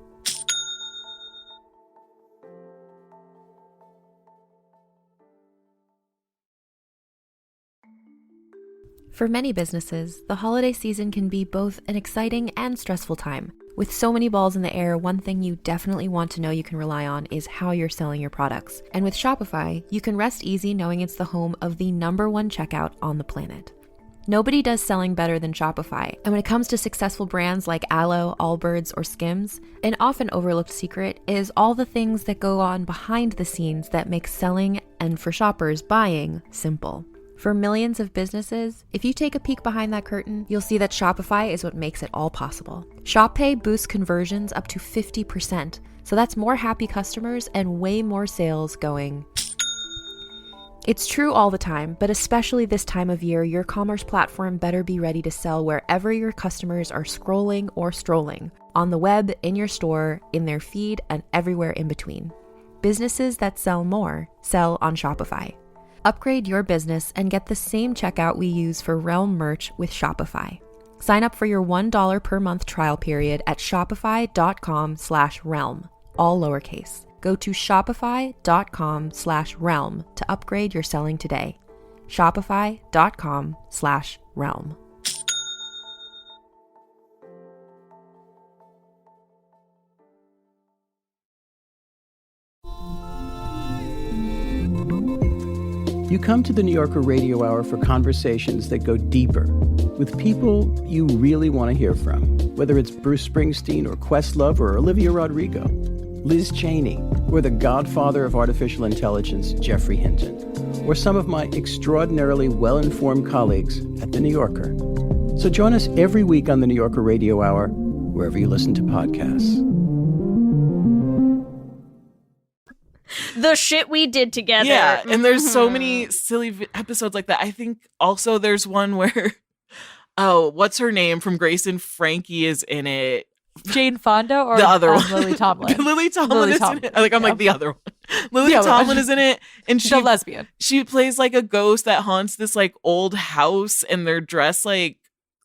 For many businesses, the holiday season can be both an exciting and stressful time. With so many balls in the air, one thing you definitely want to know you can rely on is how you're selling your products. And with Shopify, you can rest easy knowing it's the home of the #1 checkout on the planet. Nobody does selling better than Shopify, and when it comes to successful brands like Aloe, Allbirds, or Skims, an often overlooked secret is all the things that go on behind the scenes that make selling, and for shoppers, buying, simple. For millions of businesses, if you take a peek behind that curtain, you'll see that Shopify is what makes it all possible. Shop Pay boosts conversions up to 50%, so that's more happy customers and way more sales going. It's true all the time, but especially this time of year, your commerce platform better be ready to sell wherever your customers are scrolling or strolling, on the web, in your store, in their feed, and everywhere in between. Businesses that sell more sell on Shopify. Upgrade your business and get the same checkout we use for Realm merch with Shopify. Sign up for your $1 per month trial period at shopify.com/realm, all lowercase. Go to shopify.com/realm to upgrade your selling today. Shopify.com/realm. You come to the New Yorker Radio Hour for conversations that go deeper with people you really want to hear from, whether it's Bruce Springsteen or Questlove or Olivia Rodrigo, Liz Cheney, or the godfather of artificial intelligence, Jeffrey Hinton, or some of my extraordinarily well-informed colleagues at The New Yorker. So join us every week on the New Yorker Radio Hour, wherever you listen to podcasts. The shit we did together. Yeah, and there's so many silly episodes like that. I think also there's one where, what's her name from Grace and Frankie is in it. Jane Fonda or the other one? Lily Tomlin. Lily Tomlin is in it. I'm like the other one. Lily Tomlin is in it, and she's a lesbian. She plays like a ghost that haunts this like old house, and they're dressed like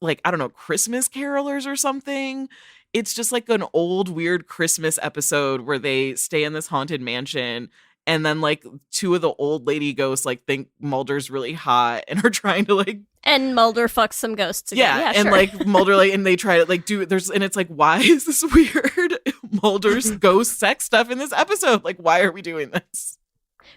I don't know, Christmas carolers or something. It's just like an old weird Christmas episode where they stay in this haunted mansion, and then like two of the old lady ghosts like think Mulder's really hot and are trying to like. And Mulder fucks some ghosts again. Yeah, and sure. like Mulder like, and they try to like do there's, and it's like, why is this weird Mulder's ghost sex stuff in this episode? Like, why are we doing this?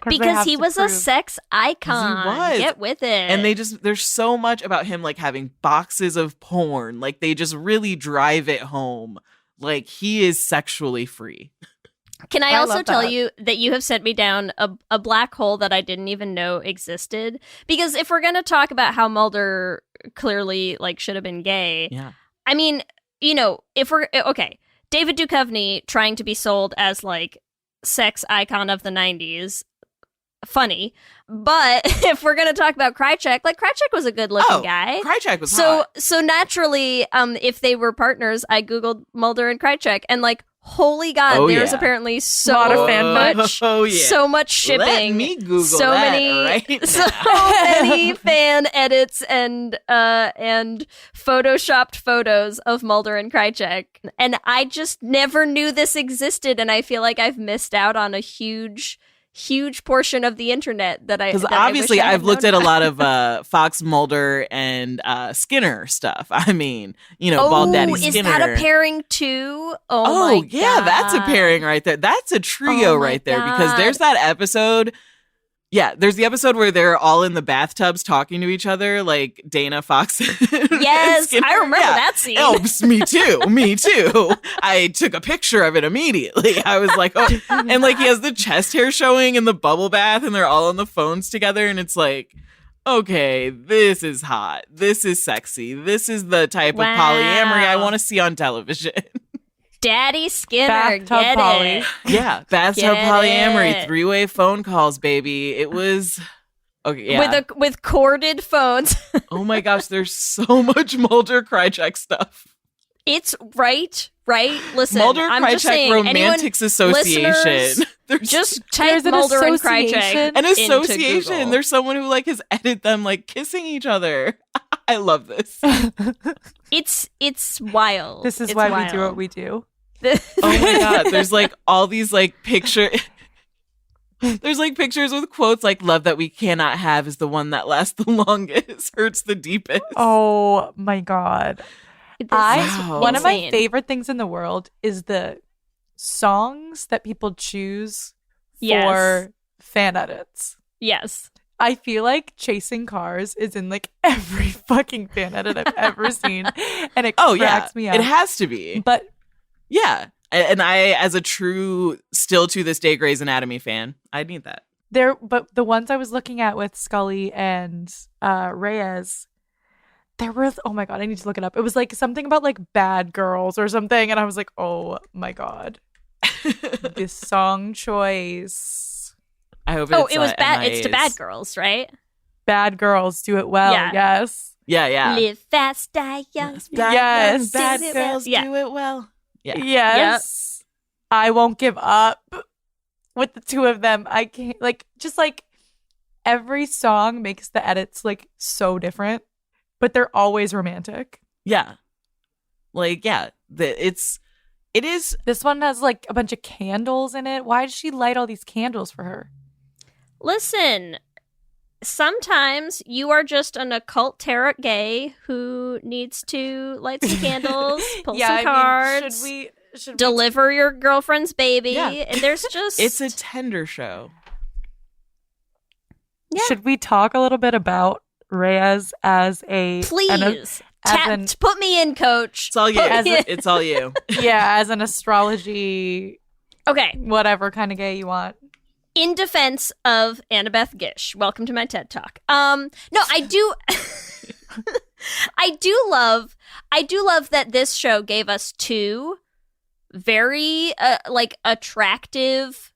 Because he was a sex icon. He was. Get with it. And there's so much about him like having boxes of porn. Like they just really drive it home. Like he is sexually free. Can I also tell you that you have sent me down a black hole that I didn't even know existed? Because if we're going to talk about how Mulder clearly like should have been gay, yeah. I mean, you know, if we're okay, David Duchovny trying to be sold as like sex icon of the 90s. Funny, but if we're gonna talk about Krychek, like Krychek was a good-looking guy. Krychek was hot. So naturally, if they were partners, I googled Mulder and Krychek, and like, holy God, there's apparently so much shipping. Let me Google so that many, right now. so many fan edits and photoshopped photos of Mulder and Krychek, and I just never knew this existed, and I feel like I've missed out on a huge portion of the internet that because obviously I've looked at a lot of Fox Mulder and Skinner stuff. I mean, you know, Bald Daddy Skinner. Is that a pairing too? Oh my yeah, God. that's a pairing right there. That's a trio right there because there's that episode. Yeah, there's the episode where they're all in the bathtubs talking to each other, like Dana, Fox. Yes, Skinner. I remember that scene. Oh, me too. I took a picture of it immediately. I was like, oh, and like he has the chest hair showing in the bubble bath, and they're all on the phones together, and it's like, okay, this is hot. This is sexy. This is the type of polyamory I want to see on television. Daddy Skinner, Bathtub get poly. it. Yeah, bathtub polyamory, 3-way phone calls, baby. It was okay. Yeah. With corded phones. Oh my gosh, there's so much Mulder Krychek stuff. It's right. Listen, Mulder I'm Krychek just saying, Romantics Association. Just type Mulder and Krychek. An association. Into Google. There's someone who like has edited them like kissing each other. I love this. It's wild. This is it's why wild. we do what we do. Oh my God. There's like all these like there's like pictures with quotes like love that we cannot have is the one that lasts the longest, hurts the deepest. Oh my God. One of my insane. favorite things in the world is the songs that people choose for Yes. fan edits. Yes. I feel like Chasing Cars is in like every fucking fan edit I've ever seen. And it cracks me up. It has to be. But yeah. And I, as a true, still to this day, Grey's Anatomy fan, I need that. But the ones I was looking at with Scully and Reyes, there was, oh my God, I need to look it up. It was like something about like bad girls or something. And I was like, oh my God. This song choice. I hope it was bad. It's to Bad Girls, right? Bad girls do it well. Yeah. Yes. Yeah. Live fast, die young. Yes. Bad Do it girls well. do it well. Yeah. Yes. I won't give up with the two of them. I can't, like, just like every song makes the edits like so different, but they're always romantic. Yeah. Like, yeah. It is. This one has like a bunch of candles in it. Why did she light all these candles for her? Listen, sometimes you are just an occult tarot gay who needs to light some candles, pull some cards, should deliver your girlfriend's baby. Yeah. And there's just... It's a tender show. Yeah. Should we talk a little bit about Reyes as a... Please. Put me in, coach. It's all you. It's all you. Yeah, as an astrology... Okay. Whatever kind of gay you want. In defense of Annabeth Gish, welcome to my TED Talk. No, I do I do love that this show gave us two very like attractive,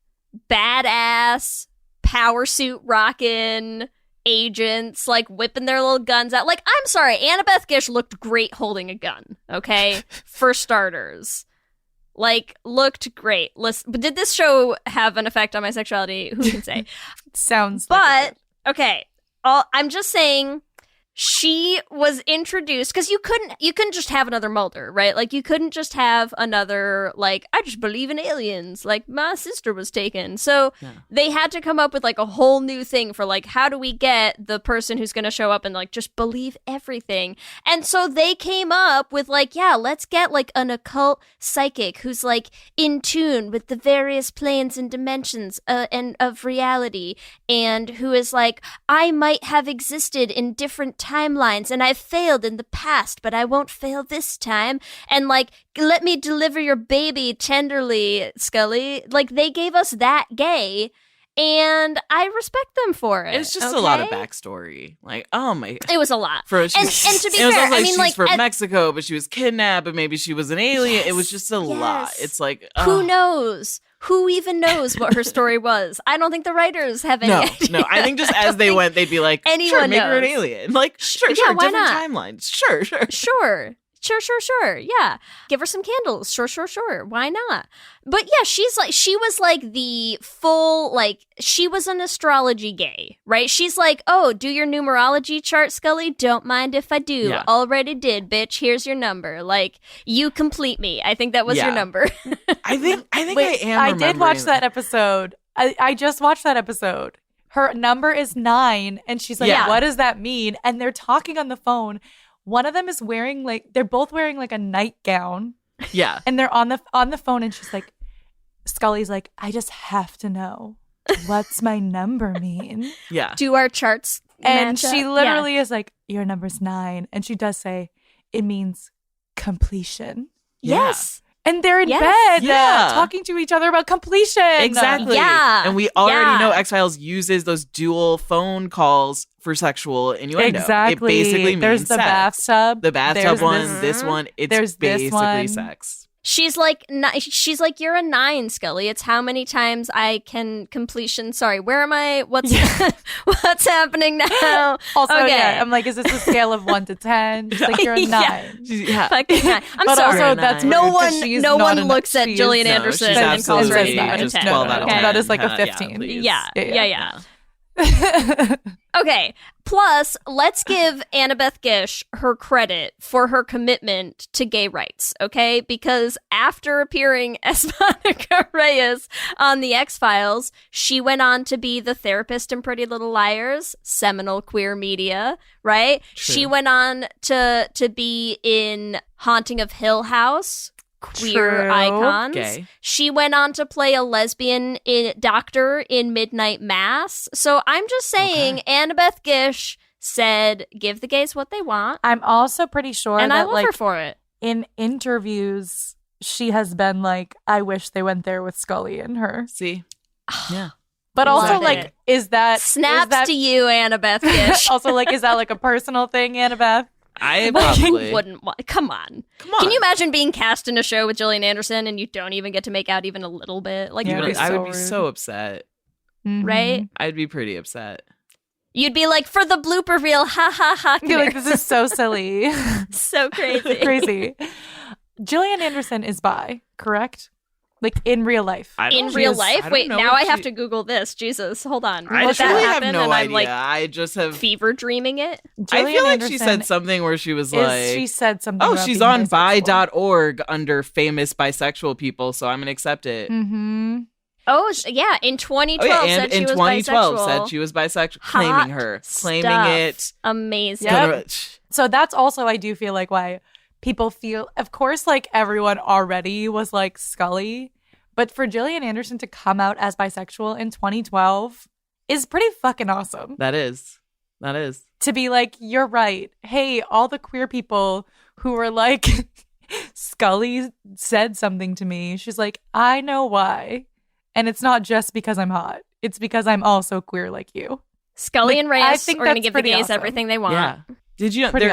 badass, power suit rockin' agents, like whipping their little guns out. Like, I'm sorry, Annabeth Gish looked great holding a gun, okay? For starters. Like, looked great. Listen, but did this show have an effect on my sexuality? Who can say? Sounds but, like okay. I'm just saying, she was introduced, because you couldn't just have another Mulder, right? Like, you couldn't just have another, like, I just believe in aliens, like, my sister was taken. So they had to come up with, like, a whole new thing for, like, how do we get the person who's going to show up and, like, just believe everything? And so they came up with, like, yeah, let's get, like, an occult psychic who's, like, in tune with the various planes and dimensions and of reality, and who is, like, I might have existed in different timelines and I've failed in the past, but I won't fail this time, and like, let me deliver your baby tenderly, Scully. Like, they gave us that gay, and I respect them for it. It's just a lot of backstory. Like, oh my, it was a lot. And to be fair, I mean, she's like, from Mexico, but she was kidnapped, but maybe she was an alien. Yes, it was just a lot. It's like, who knows? Who even knows what her story was? I don't think the writers have any idea. No, I think just as they went, they'd be like, anyone sure, make her an knows. alien. Like, sure, Yeah, why different not? timelines. Sure. Sure. Yeah. Give her some candles. Sure. Why not? But yeah, she was like the full, like, she was an astrology gay, right? She's like, oh, do your numerology chart, Scully? Don't mind if I do. Yeah. Already did, bitch. Here's your number. Like, you complete me. I think that was your number. I think Wait, I am I did watch remembering that episode. I just watched that episode. Her number is 9, and she's like, what does that mean? And they're talking on the phone. One of them is wearing, like, they're both wearing, like, a nightgown. Yeah. And they're on the phone, and she's like, Scully's like, I just have to know. What's my number mean? Yeah. Do our charts And match she up? literally is like, your number's 9. And she does say, it means completion. Yes. And they're in Yes. bed Yeah. talking to each other about completion. Exactly. Yeah. And we already Yeah. know X-Files uses those dual phone calls for sexual innuendo. Exactly. It basically means There's the sex. bathtub. The bathtub There's one, this one, it's there's this basically one. sex. She's like, you're a 9, Scully. It's how many times I can completion. Sorry, where am I? What's happening now? Also, okay. yeah, I'm like, is this a scale of 1 to 10? She's like, you're a 9. Yeah. Fucking 9. I'm But sorry. also, that's no weird, 'cause one, she's no not one a- looks at she is- Gillian No, Anderson she's and calls her a absolutely 9 just out of 10. 12 out of Okay. 10. That is like a Yeah, 15. please. Yeah. Okay. Plus, let's give Annabeth Gish her credit for her commitment to gay rights, okay? Because after appearing as Monica Reyes on The X-Files, she went on to be the therapist in Pretty Little Liars, seminal queer media, right? True. She went on to be in Haunting of Hill House, queer True. icons. Gay. She went on to play a lesbian doctor in Midnight Mass. So I'm just saying, Annabeth Gish said, give the gays what they want. I'm also pretty sure And that, I love like, her for it. in interviews, she has been like, I wish they went there with Scully and her. See? Yeah. But also, Love like, it. is that Snaps to you, Annabeth Gish. Also, like, is that like a personal thing, Annabeth? I probably wouldn't want. Come on. Come on. Can you imagine being cast in a show with Gillian Anderson and you don't even get to make out even a little bit? Like, Yeah, you it'd I so would be rude. so upset. right? I'd be pretty upset. You'd be like, for the blooper reel, ha ha ha. You're like, this is so silly. so crazy. Crazy. Gillian Anderson is bi, correct? Like, in real life. In real life? Wait, now I have to Google this. Jesus, hold on. I Did that truly have happen? no And idea. I'm like I just have fever dreaming it. I feel like Anderson she said something where she was is- like, she said something oh, about she's being on bisexual. bi.org under famous bisexual people, so I'm going to accept it. Mm-hmm. Oh, yeah. In 2012 and said she in was 2012 bisexual. said she was bisexual, Hot claiming her, claiming stuff. it. Amazing. Yep. So that's also, I do feel like, why people feel, of course, like, everyone already was like Scully. But for Gillian Anderson to come out as bisexual in 2012 is pretty fucking awesome. That is. To be like, you're right. Hey, all the queer people who were like, Scully said something to me. She's like, I know why. And it's not just because I'm hot. It's because I'm also queer like you. Scully Like, and I Reyes think are going to that's give the pretty gays awesome. everything they want. Yeah. Did you know Pretty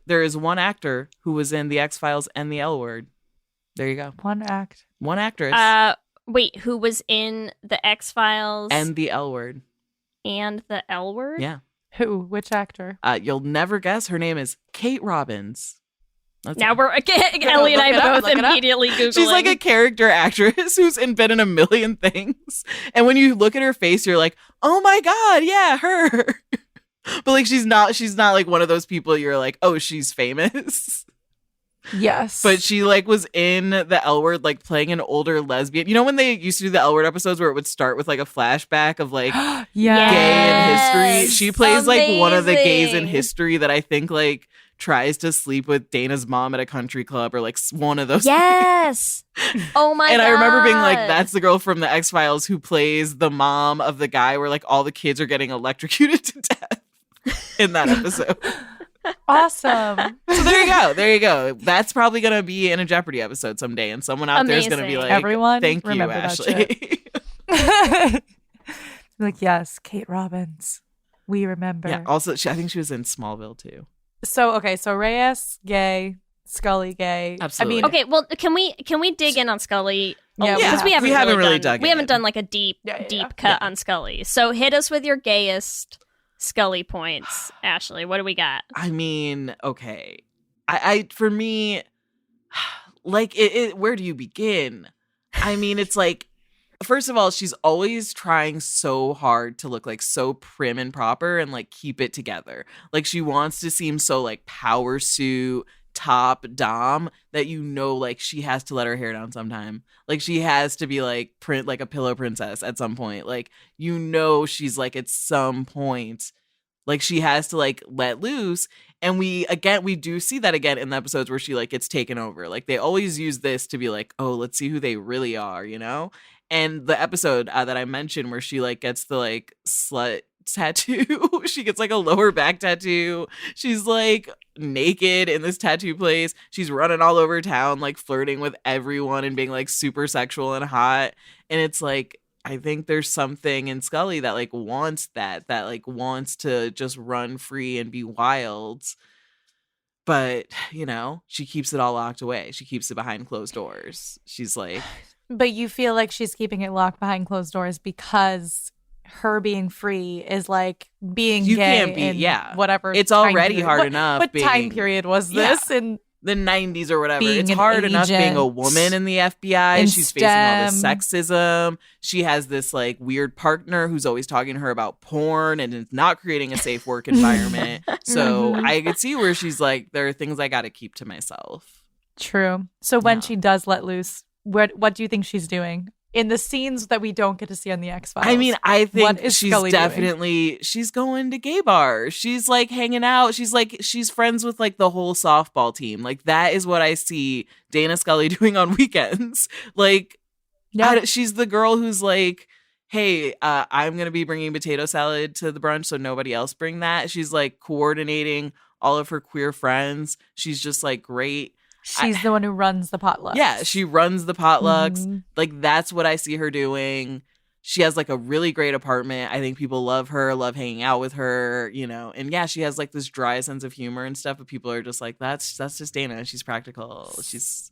there is one actor who was in the X-Files and the L Word. There you go. One act. One actress Wait, who was in the X-Files and the L Word. and the L Word? Yeah. Who? Which actor? You'll never guess. Her name is Kate Robbins. That's Now it. we're Ellie and I Look it up, both look it up. immediately Googling. She's like a character actress who's been in a million things. And when you look at her face, you're like, oh my God, yeah, her. But like she's not like one of those people you're like, oh, she's famous. Yes. But she like was in the L Word, like playing an older lesbian. You know when they used to do the L Word episodes where it would start with like a flashback of like yeah. gay in history? She plays like one of the gays in Amazing. history that I think like tries to sleep with Dana's mom at a country club or like one of those. Yes. Oh my And God. I remember being like, that's the girl from the X-Files who plays the mom of the guy where like all the kids are getting electrocuted to death in that episode. Awesome. So there you go. That's probably going to be in a Jeopardy episode someday. And someone out there is going to be Amazing. like, Everyone thank you, remember that Ashley. Like, yes, Kate Robbins. We remember. Yeah. Also, I think she was in Smallville too. So, okay. So Reyes, gay. Scully, gay. Absolutely. I mean, Okay, well, can we dig in on Scully? Yeah, because we we have. haven't really dug we haven't in. done like a deep cut on Scully. So hit us with your gayest Scully points, Ashley. What do we got? I mean, okay. I for me, like, where do you begin? I mean, it's like, first of all, she's always trying so hard to look like so prim and proper and like keep it together. Like she wants to seem so like power suit, top dom that like she has to let her hair down sometime. Like she has to be like like a pillow princess at some point. Like she's like at some point like she has to like let loose. And we do see that again in the episodes where she like gets taken over. Like they always use this to be like, oh, let's see who they really are, you know? And the episode that I mentioned where she like gets the like slut tattoo, she gets like a lower back tattoo. She's like naked in this tattoo place. She's running all over town, like flirting with everyone and being like super sexual and hot. And it's like, I think there's something in Scully that like wants that like wants to just run free and be wild. But, she keeps it all locked away. She keeps it behind closed doors. She's like, but you feel like she's keeping it locked behind closed doors because her being free is like being you gay can't be, in whatever. It's time already period. hard enough. What being, time period was this? And the 90s or whatever. being It's an hard enough being a agent woman in the FBI. in She's facing all this STEM. sexism. She has this like weird partner who's always talking to her about porn and is not creating a safe work environment. So I could see where she's like, there are things I got to keep to myself. True. So when Yeah. she does let loose, what do you think she's doing in the scenes that we don't get to see on the X-Files? I mean, I What think is she's Scully doing? definitely, she's going to gay bars. She's like hanging out. She's friends with like the whole softball team. Like that is what I see Dana Scully doing on weekends. Like, Yeah. she's the girl who's like, hey, I'm going to be bringing potato salad to the brunch, so nobody else bring that. She's like coordinating all of her queer friends. She's just like great. She's the one who runs the potluck. Yeah, she runs the potlucks. Mhm. Like that's what I see her doing. she has like a really great apartment. I think people love her, love hanging out with her, you know. And yeah, she has like this dry sense of humor and stuff, but people are just like, that's just Dana. She's practical. She's,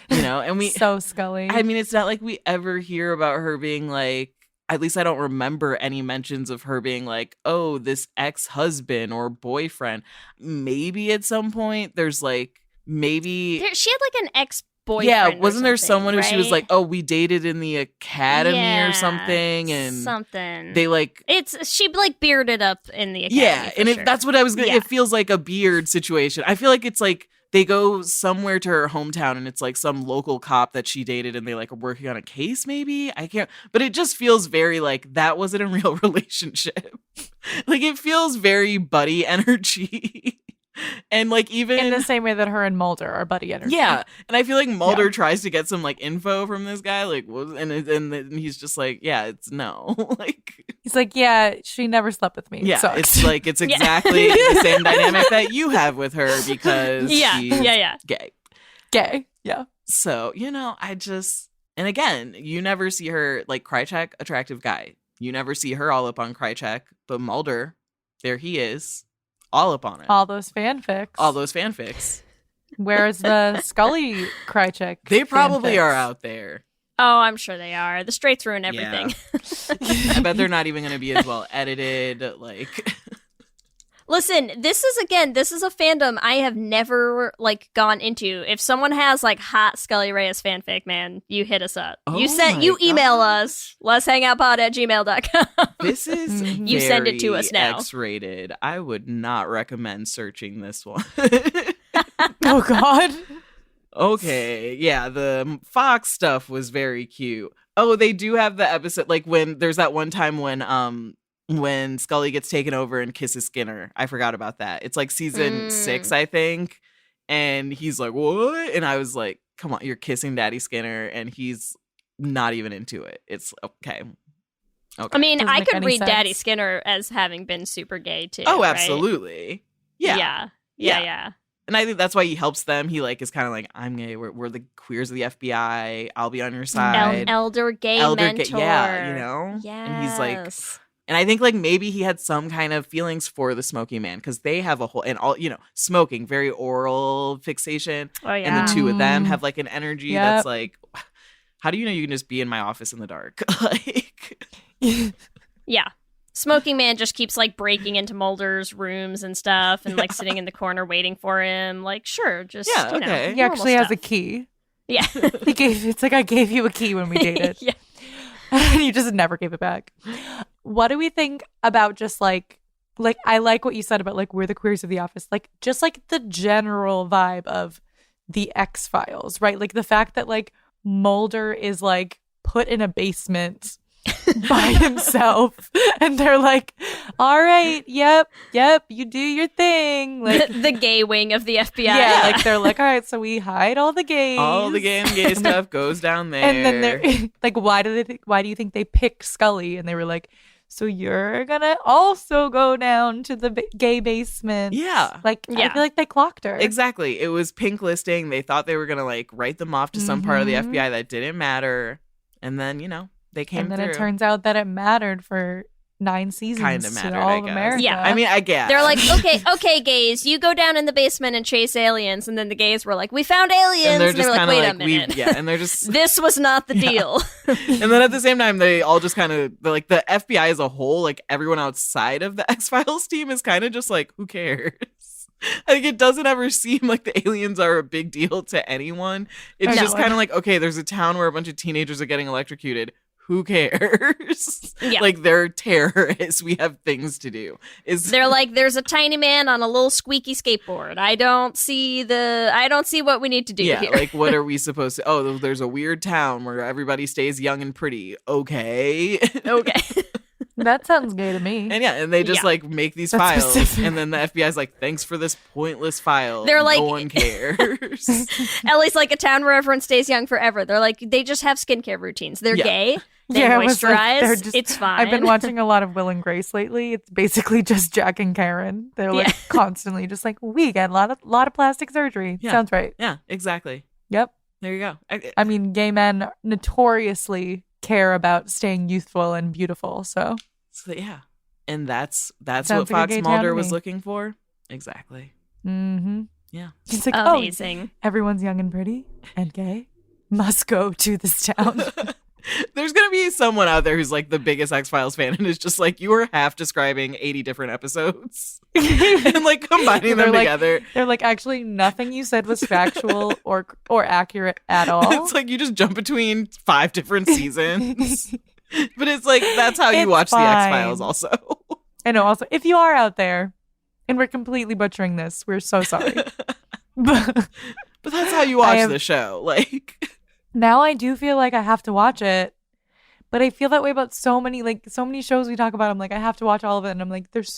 you know, and we so Scully. I mean, it's not like we ever hear about her being like, at least I don't remember any mentions of her being like, oh, this ex-husband or boyfriend. Maybe at some point there's like, maybe she had like an ex-boyfriend. Yeah, wasn't there someone right? who she was like, oh, we dated in the academy or something, and something. They like she like bearded up in the academy. Yeah, and sure. that's what I was gonna. It feels like a beard situation. I feel like it's like they go somewhere to her hometown and it's like some local cop that she dated and they like are working on a case. Maybe I can't, but it just feels very like that wasn't a real relationship. Like it feels very buddy energy. And like even in the same way that her and Mulder are buddy energy. Yeah, and I feel like Mulder tries to get some like info from this guy, like, and he's just like, yeah, it's no, like he's like, yeah, she never slept with me. Yeah, it's like it's exactly the same dynamic that you have with her because she's gay. Yeah. So you know, and again, you never see her like Krychek, attractive guy. You never see her all up on Krychek, but Mulder, there he is. All up on it. All those fanfics. Where's the Scully Krychek? They probably fanfics? are out there. Oh, I'm sure they are. The straights ruin everything. Yeah. I bet they're not even going to be as well edited. Like, listen, this is a fandom I have never like gone into. If someone has like hot Scully Reyes fanfic, man, you hit us up. Oh you email us. letshangoutpod@gmail.com. This is you send it to us now. X-rated. I would not recommend searching this one. Oh God. Okay, yeah, the Fox stuff was very cute. Oh, they do have the episode like when there's that one time when Scully gets taken over and kisses Skinner. I forgot about that. It's like season 6, I think. And he's like, what? And I was like, come on, you're kissing Daddy Skinner. And he's not even into it. It's okay. I mean, Doesn't I make could any read sense. Daddy Skinner as having been super gay too. Oh, right? absolutely. Yeah. And I think that's why he helps them. He like is kind of like, I'm gay. We're the queers of the FBI. I'll be on your side. Elder gay mentor. Yeah, you know? Yes. And he's like... And I think like maybe he had some kind of feelings for the smoking man because they have a whole and all, you know, smoking, very oral fixation. Oh, yeah. And the two of them have like an energy that's like, how do you know you can just be in my office in the dark? Like, yeah. Smoking man just keeps like breaking into Mulder's rooms and stuff and like sitting in the corner waiting for him. Like, sure, just, you know, He actually has a stuff. key. Yeah. It's like I gave you a key when we dated. Yeah. And you just never gave it back. What do we think about just like I like what you said about like we're the queers of the office, like just like the general vibe of the X-Files, right? Like the fact that like Mulder is like put in a basement by himself and they're like, all right, yep, you do your thing. Like the gay wing of the FBI. Yeah, like they're like, all right, so we hide all the gays. all the gay stuff goes down there. And then they're like, why do you think they picked Scully? And they were like, so you're gonna also go down to the gay basement. Yeah. Like, I feel like they clocked her. Exactly. It was pink listing. They thought they were going to like write them off to some part of the FBI that didn't matter. And then, you know, they came and then through. it turns out that it mattered for 9 seasons Kind of mattered, to all I of guess. America. Yeah. I mean, I guess. They're like, okay, gays, you go down in the basement and chase aliens. And then the gays were like, we found aliens. And they're And just they were like, kind of wait like, a minute. and they're just... This was not the deal. And then at the same time, they all just kind of, like, the FBI as a whole, like, everyone outside of the X-Files team is kind of just like, who cares? Like, it doesn't ever seem like the aliens are a big deal to anyone. It's just kind of like, okay, there's a town where a bunch of teenagers are getting electrocuted. Who cares? Yeah. Like, they're terrorists. We have things to do. They're like, there's a tiny man on a little squeaky skateboard. I don't see what we need to do yeah, here. like, what are we supposed to... Oh, there's a weird town where everybody stays young and pretty. Okay. Okay. That sounds gay to me. And and they just like make these That's files, specific. and then the FBI's like, "Thanks for this pointless file." They're like- no one cares. Ellie's like a town where everyone stays young forever. They're like, they just have skincare routines. They're Yeah. gay. They Yeah, it was like, moisturize. they're just- It's fine. I've been watching a lot of Will and Grace lately. It's basically just Jack and Karen. They're like constantly just like, we get a lot of plastic surgery. Yeah. Sounds right. Yeah, exactly. Yep. There you go. I mean, gay men notoriously care about staying youthful and beautiful. So yeah. And that's Sounds what like a Fox gay town Mulder to was me. looking for. Exactly. Mm-hmm. Yeah. He's like, Amazing. Everyone's young and pretty and gay. Must go to this town. There's going to be someone out there who's like the biggest X-Files fan and is just like, you are half describing 80 different episodes and like combining them together. They're like, actually, nothing you said was factual or accurate at all. It's like you just jump between 5 different seasons. But it's like, that's how you watch fine. the X-Files also. I know. Also, if you are out there and we're completely butchering this, we're so sorry. But that's how you watch the show. Like, now I do feel like I have to watch it, but I feel that way about so many shows we talk about. I'm like, I have to watch all of it, and I'm like, there's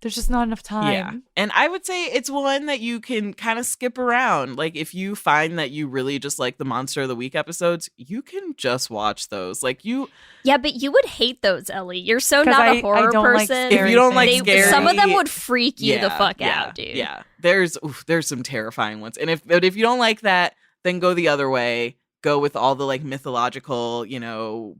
just not enough time. yeah. And I would say it's one that you can kind of skip around. Like, if you find that you really just like the Monster of the Week episodes, you can just watch those. Like, Yeah, but you would hate those, Ellie. You're so not a horror don't like person. scary if you don't like things. scary, some of them would freak you the fuck yeah, out, dude. Yeah. There's some terrifying ones. And if you don't like that, then go the other way. Go with all the like mythological,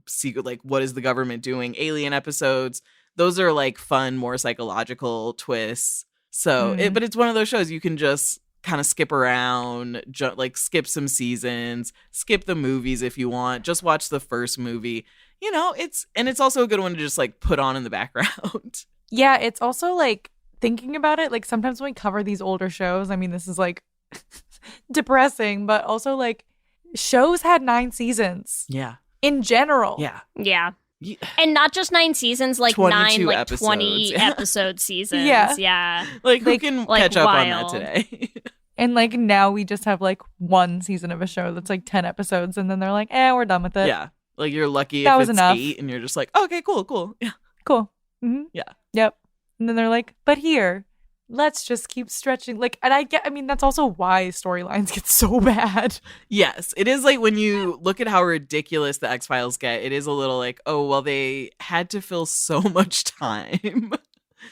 secret, like what is the government doing? Alien episodes. Those are like fun, more psychological twists. So, but it's one of those shows you can just kind of skip around, like skip some seasons, skip the movies if you want. Just watch the first movie. It's also a good one to just like put on in the background. Yeah, it's also like thinking about it. Like sometimes when we cover these older shows, I mean, this is like depressing, but also like shows had 9 seasons. Yeah. In general. Yeah. Yeah. And not just 9 seasons, like 9, like episodes. 20 episode seasons. Yeah. Yeah. Like who can catch up on that wild. today? And like now we just have like one season of a show that's like 10 episodes, and then they're like, we're done with it. Yeah. Like you're lucky That if was it's enough. 8 and you're just like, okay, cool. Yeah. Cool. Mm-hmm. Yeah. Yep. And then they're like, but here, let's just keep stretching. Like, and I mean, that's also why storylines get so bad. Yes. It is like when you look at how ridiculous the X-Files get, it is a little like, oh, well, they had to fill so much time.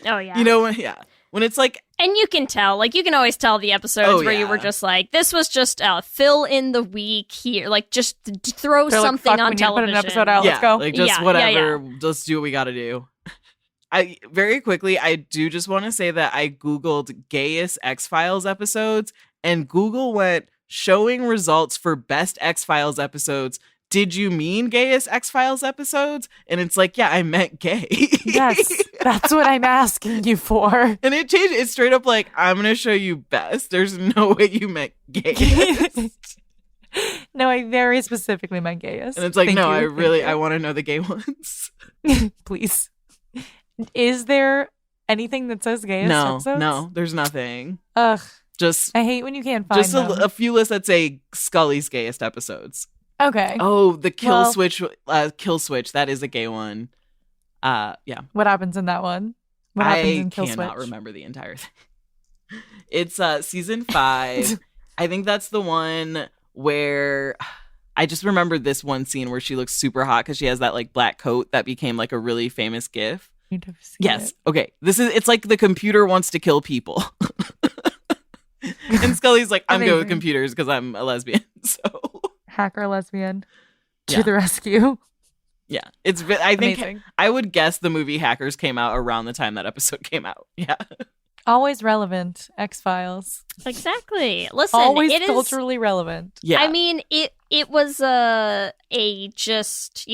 Oh, yeah. When it's like, and you can tell, like, you can always tell the episodes where you were just like, this was just fill in the week here. Like, just throw They're something like, fuck, on we need to put television. an episode out. Let's go. Like just Yeah, whatever. yeah. Let's do what we got to do. I very quickly, I do just want to say that I Googled gayest X-Files episodes, and Google went showing results for best X-Files episodes. Did you mean gayest X-Files episodes? And it's like, yeah, I meant gay. Yes, that's what I'm asking you for. And it changed. It's straight up like, I'm going to show you best. There's no way you meant gayest. No, I very specifically meant gayest. And it's like, Thank no, you. I want to know the gay ones. Please. Is there anything that says gayest episodes? No, there's nothing. Ugh. Just I hate when you can't find just them. a few lists that say Scully's gayest episodes. Okay. Oh, the kill Well- switch. That is a gay one. Yeah. What happens in that one? What happens in Kill I cannot Switch? remember the entire thing. It's season 5. I think that's the one where I just remember this one scene where she looks super hot because she has that like black coat that became like a really famous GIF. Need to see Yes. it. Okay. It's like the computer wants to kill people. And Scully's like, I'm good with Amazing. computers because I'm a lesbian. So Hacker lesbian to Yeah. the rescue. yeah, I think Amazing. I would guess the movie Hackers came out around the time that episode came out. Yeah. Always relevant. X-Files. Exactly. Listen, Always it is. culturally relevant. Yeah. I mean, it was a just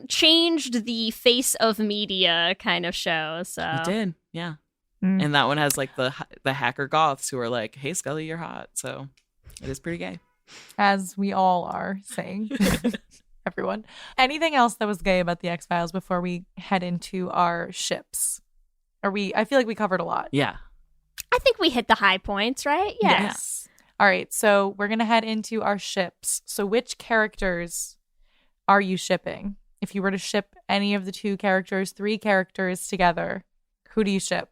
changed the face of media kind of show. So It did. Yeah. Mm. And that one has like the hacker goths who are like, "Hey Scully, you're hot." So it is pretty gay. As we all are saying. Everyone. Anything else that was gay about the X-Files before we head into our ships? I feel like we covered a lot. Yeah. I think we hit the high points, right? Yeah. Yes. All right. So we're going to head into our ships. So which characters are you shipping? If you were to ship any of the 2 characters, 3 characters together, who do you ship?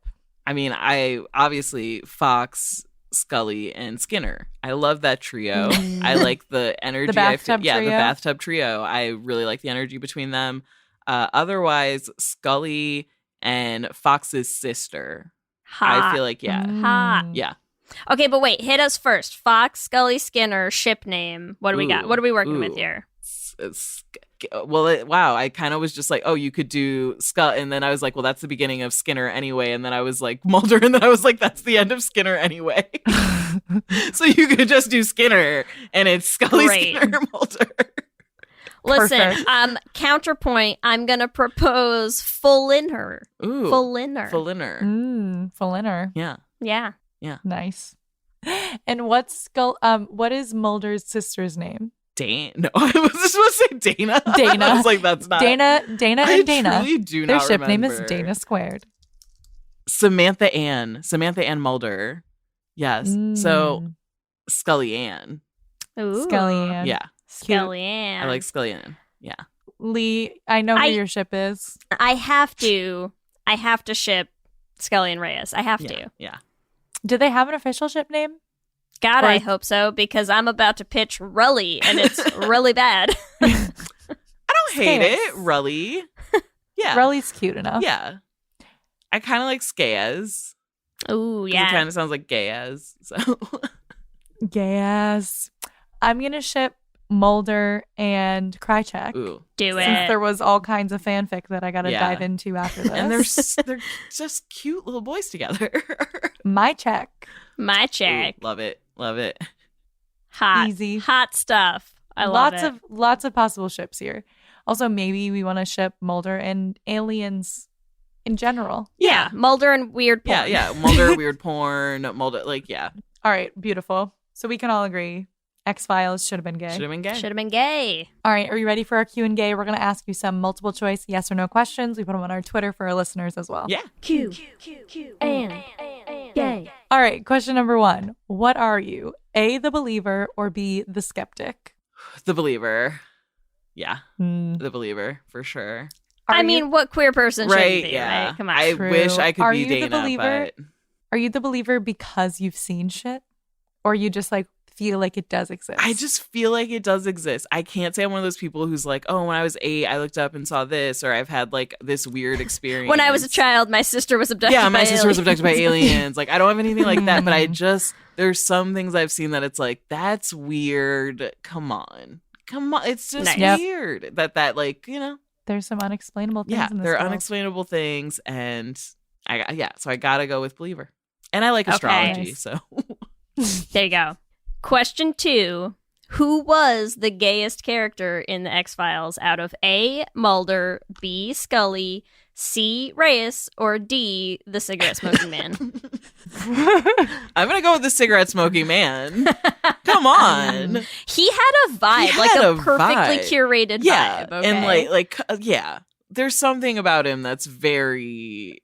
I mean, I obviously Fox, Scully, and Skinner. I love that trio. I like the energy. The bathtub the trio? bathtub trio. I really like the energy between them. Otherwise, Scully and Fox's sister. Hot. I feel like, yeah. Hot. Yeah. Okay, but wait, hit us first. Fox, Scully, Skinner, ship name. What do we got? What are we working with Ooh. here? wow, I kind of was just like, oh, you could do Scully, and then I was like, well, that's the beginning of Skinner anyway, and then I was like Mulder, and then I was like, that's the end of Skinner anyway. So you could just do Skinner, and it's Scully, Great. Skinner, Mulder. Listen, counterpoint, I'm going to propose Fullinner. Ooh. Fullinner. Fullinner. Yeah. Yeah. Nice. And what is Mulder's sister's name? Dana. No, I was just supposed to say Dana. Dana. I was like, that's not. Dana and Dana. I truly do Their not ship name is remember. Dana squared. Samantha Ann Mulder. Yes. So Scully Ann. Ooh. Scully Ann. Yeah. Scully Ann. I like Scully Ann. Yeah. Leigh, I know who your ship is. I have to ship Scully and Reyes. I have to. Yeah. Do they have an official ship name? God, I hope so, because I'm about to pitch Rully, and it's really bad. I don't hate it. Rully. Yeah. Rully's cute enough. Yeah. I kind of like Skayaz. Ooh, yeah. It kind of sounds like Gayaz. So. Gayaz. I'm going to ship Mulder and Krychek. Ooh. Do it. Since there was all kinds of fanfic that I got to Yeah. dive into after this. And they're just cute little boys together. My check. My check. Ooh, love it. Love it. Hot. Easy. Hot stuff. I love it. Lots of possible ships here. Also, maybe we want to ship Mulder and aliens in general. Yeah. Mulder and weird porn. Yeah. Mulder, weird porn. Mulder, yeah. All right, beautiful. So we can all agree X-Files should have been gay. Should have been gay. Should have been gay. All right, are you ready for our Q&A? We're going to ask you some multiple choice yes or no questions. We put them on our Twitter for our listeners as well. Yeah. Q and gay. All right, question number 1. What are you? A, the believer, or B, the skeptic? The believer. Yeah. Hmm. The believer, for sure. I mean, what queer person shouldn't Right, be, yeah. right? Come on. I True. wish I could Are be you the Dana, believer? but Are you the believer because you've seen shit? Or you just like feel like it does exist? I just feel like it does exist. I can't say I'm one of those people who's like, oh, when I was 8, I looked up and saw this, or I've had like this weird experience. When I was a child, my sister was abducted by Yeah, my sister was aliens. abducted by aliens. Like, I don't have anything like that, but I just, there's some things I've seen that it's like, that's weird. Come on. It's just Nice. weird that like, There's some unexplainable things yeah, in this they're world. unexplainable things. And so I gotta go with believer. And I like Okay. astrology, so. There you go. Question 2. Who was the gayest character in the X-Files out of A, Mulder, B, Scully, C, Reyes, or D, the cigarette smoking man? I'm gonna go with the cigarette smoking man. Come on. He had a vibe, He like had a a perfectly vibe. curated Yeah, vibe. Okay? and yeah. There's something about him that's very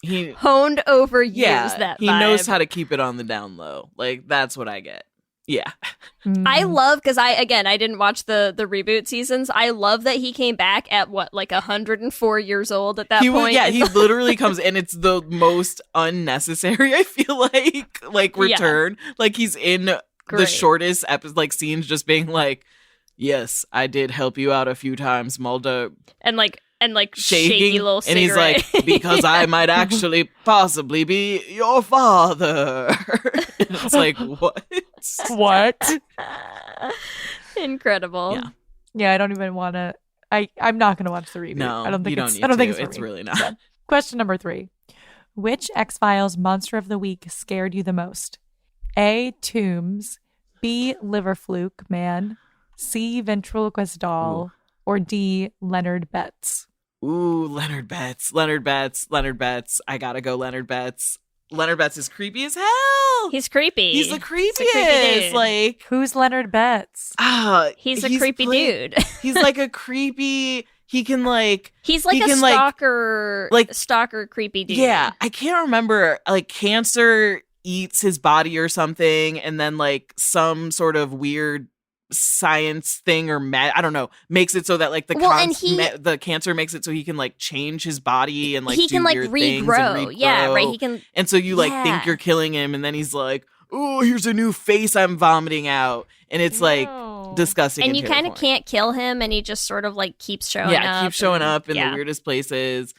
he honed over years, yeah, that he vibe. knows how to keep it on the down low. Like that's what I get. Yeah. I love, because I didn't watch the reboot seasons. I love that he came back at what, like 104 years old at that point. He literally comes and it's the most unnecessary, I feel like return. Like he's in the Great. shortest episode, scenes just being like, yes, I did help you out a few times, Mulder. and shaky little cigarette. and he's like, because I might actually possibly be your father. It's like, what? What? Incredible. Yeah. Yeah, I don't even want to. I'm not going to watch the reboot. No, I don't think you don't it's. need I don't think to. it's, It's really not. Yeah. Question number 3: Which X-Files monster of the week scared you the most? A, Toombs, B, Liver Fluke Man, C, Ventriloquist Doll, or D, Leonard Betts? Ooh, Leonard Betts. I gotta go Leonard Betts. Leonard Betts is creepy as hell. He's creepy. He's the He's a creepy creepiest. dude. Like, Who's Leonard Betts? He's a creepy dude. He's like a creepy. He can like. He's like he a can, stalker, like- stalker creepy dude. Yeah, I can't remember. Like cancer eats his body or something, and then like some sort of weird science thing or I don't know, makes it so that like the cancer makes it so he can like change his body and like he do can like weird things and regrow. Yeah, right. He can. And so you like Yeah. think you're killing him, and then he's like, "Oh, here's a new face I'm vomiting out," and it's like disgusting. And you kind of terrifying. can't kill him, and he just sort of like keeps showing up. Yeah, keep showing and- up in yeah. the weirdest places,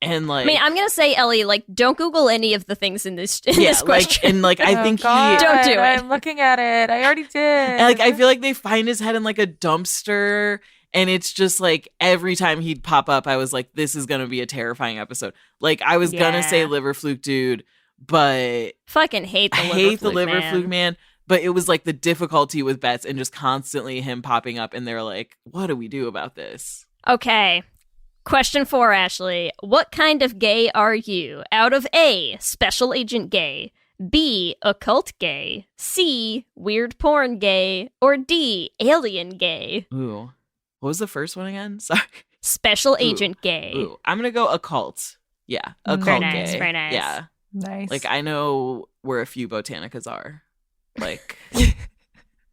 and like I mean, I'm gonna say, Ellie, like, don't Google any of the things in this this like question. and like I think God, Don't do it. I'm looking at it. I already did. And, like I feel like they find his head in like a dumpster, And it's just like every time he'd pop up, I was like, this is going to be a terrifying episode. Like I was going to say liver fluke dude, but fucking hate the liver fluke man. But it was like the difficulty with bets and just constantly him popping up. And they're like, what do we do about this? Okay. Question 4, Ashley. What kind of gay are you? Out of A, special agent gay, B, occult gay, C, weird porn gay, or D, alien gay? Ooh. What was the first one again? Sorry. Special agent gay. Ooh. I'm going to go occult. Yeah. Occult very gay. nice, very nice. Yeah. Nice. Like I know where a few botanicas are. Like,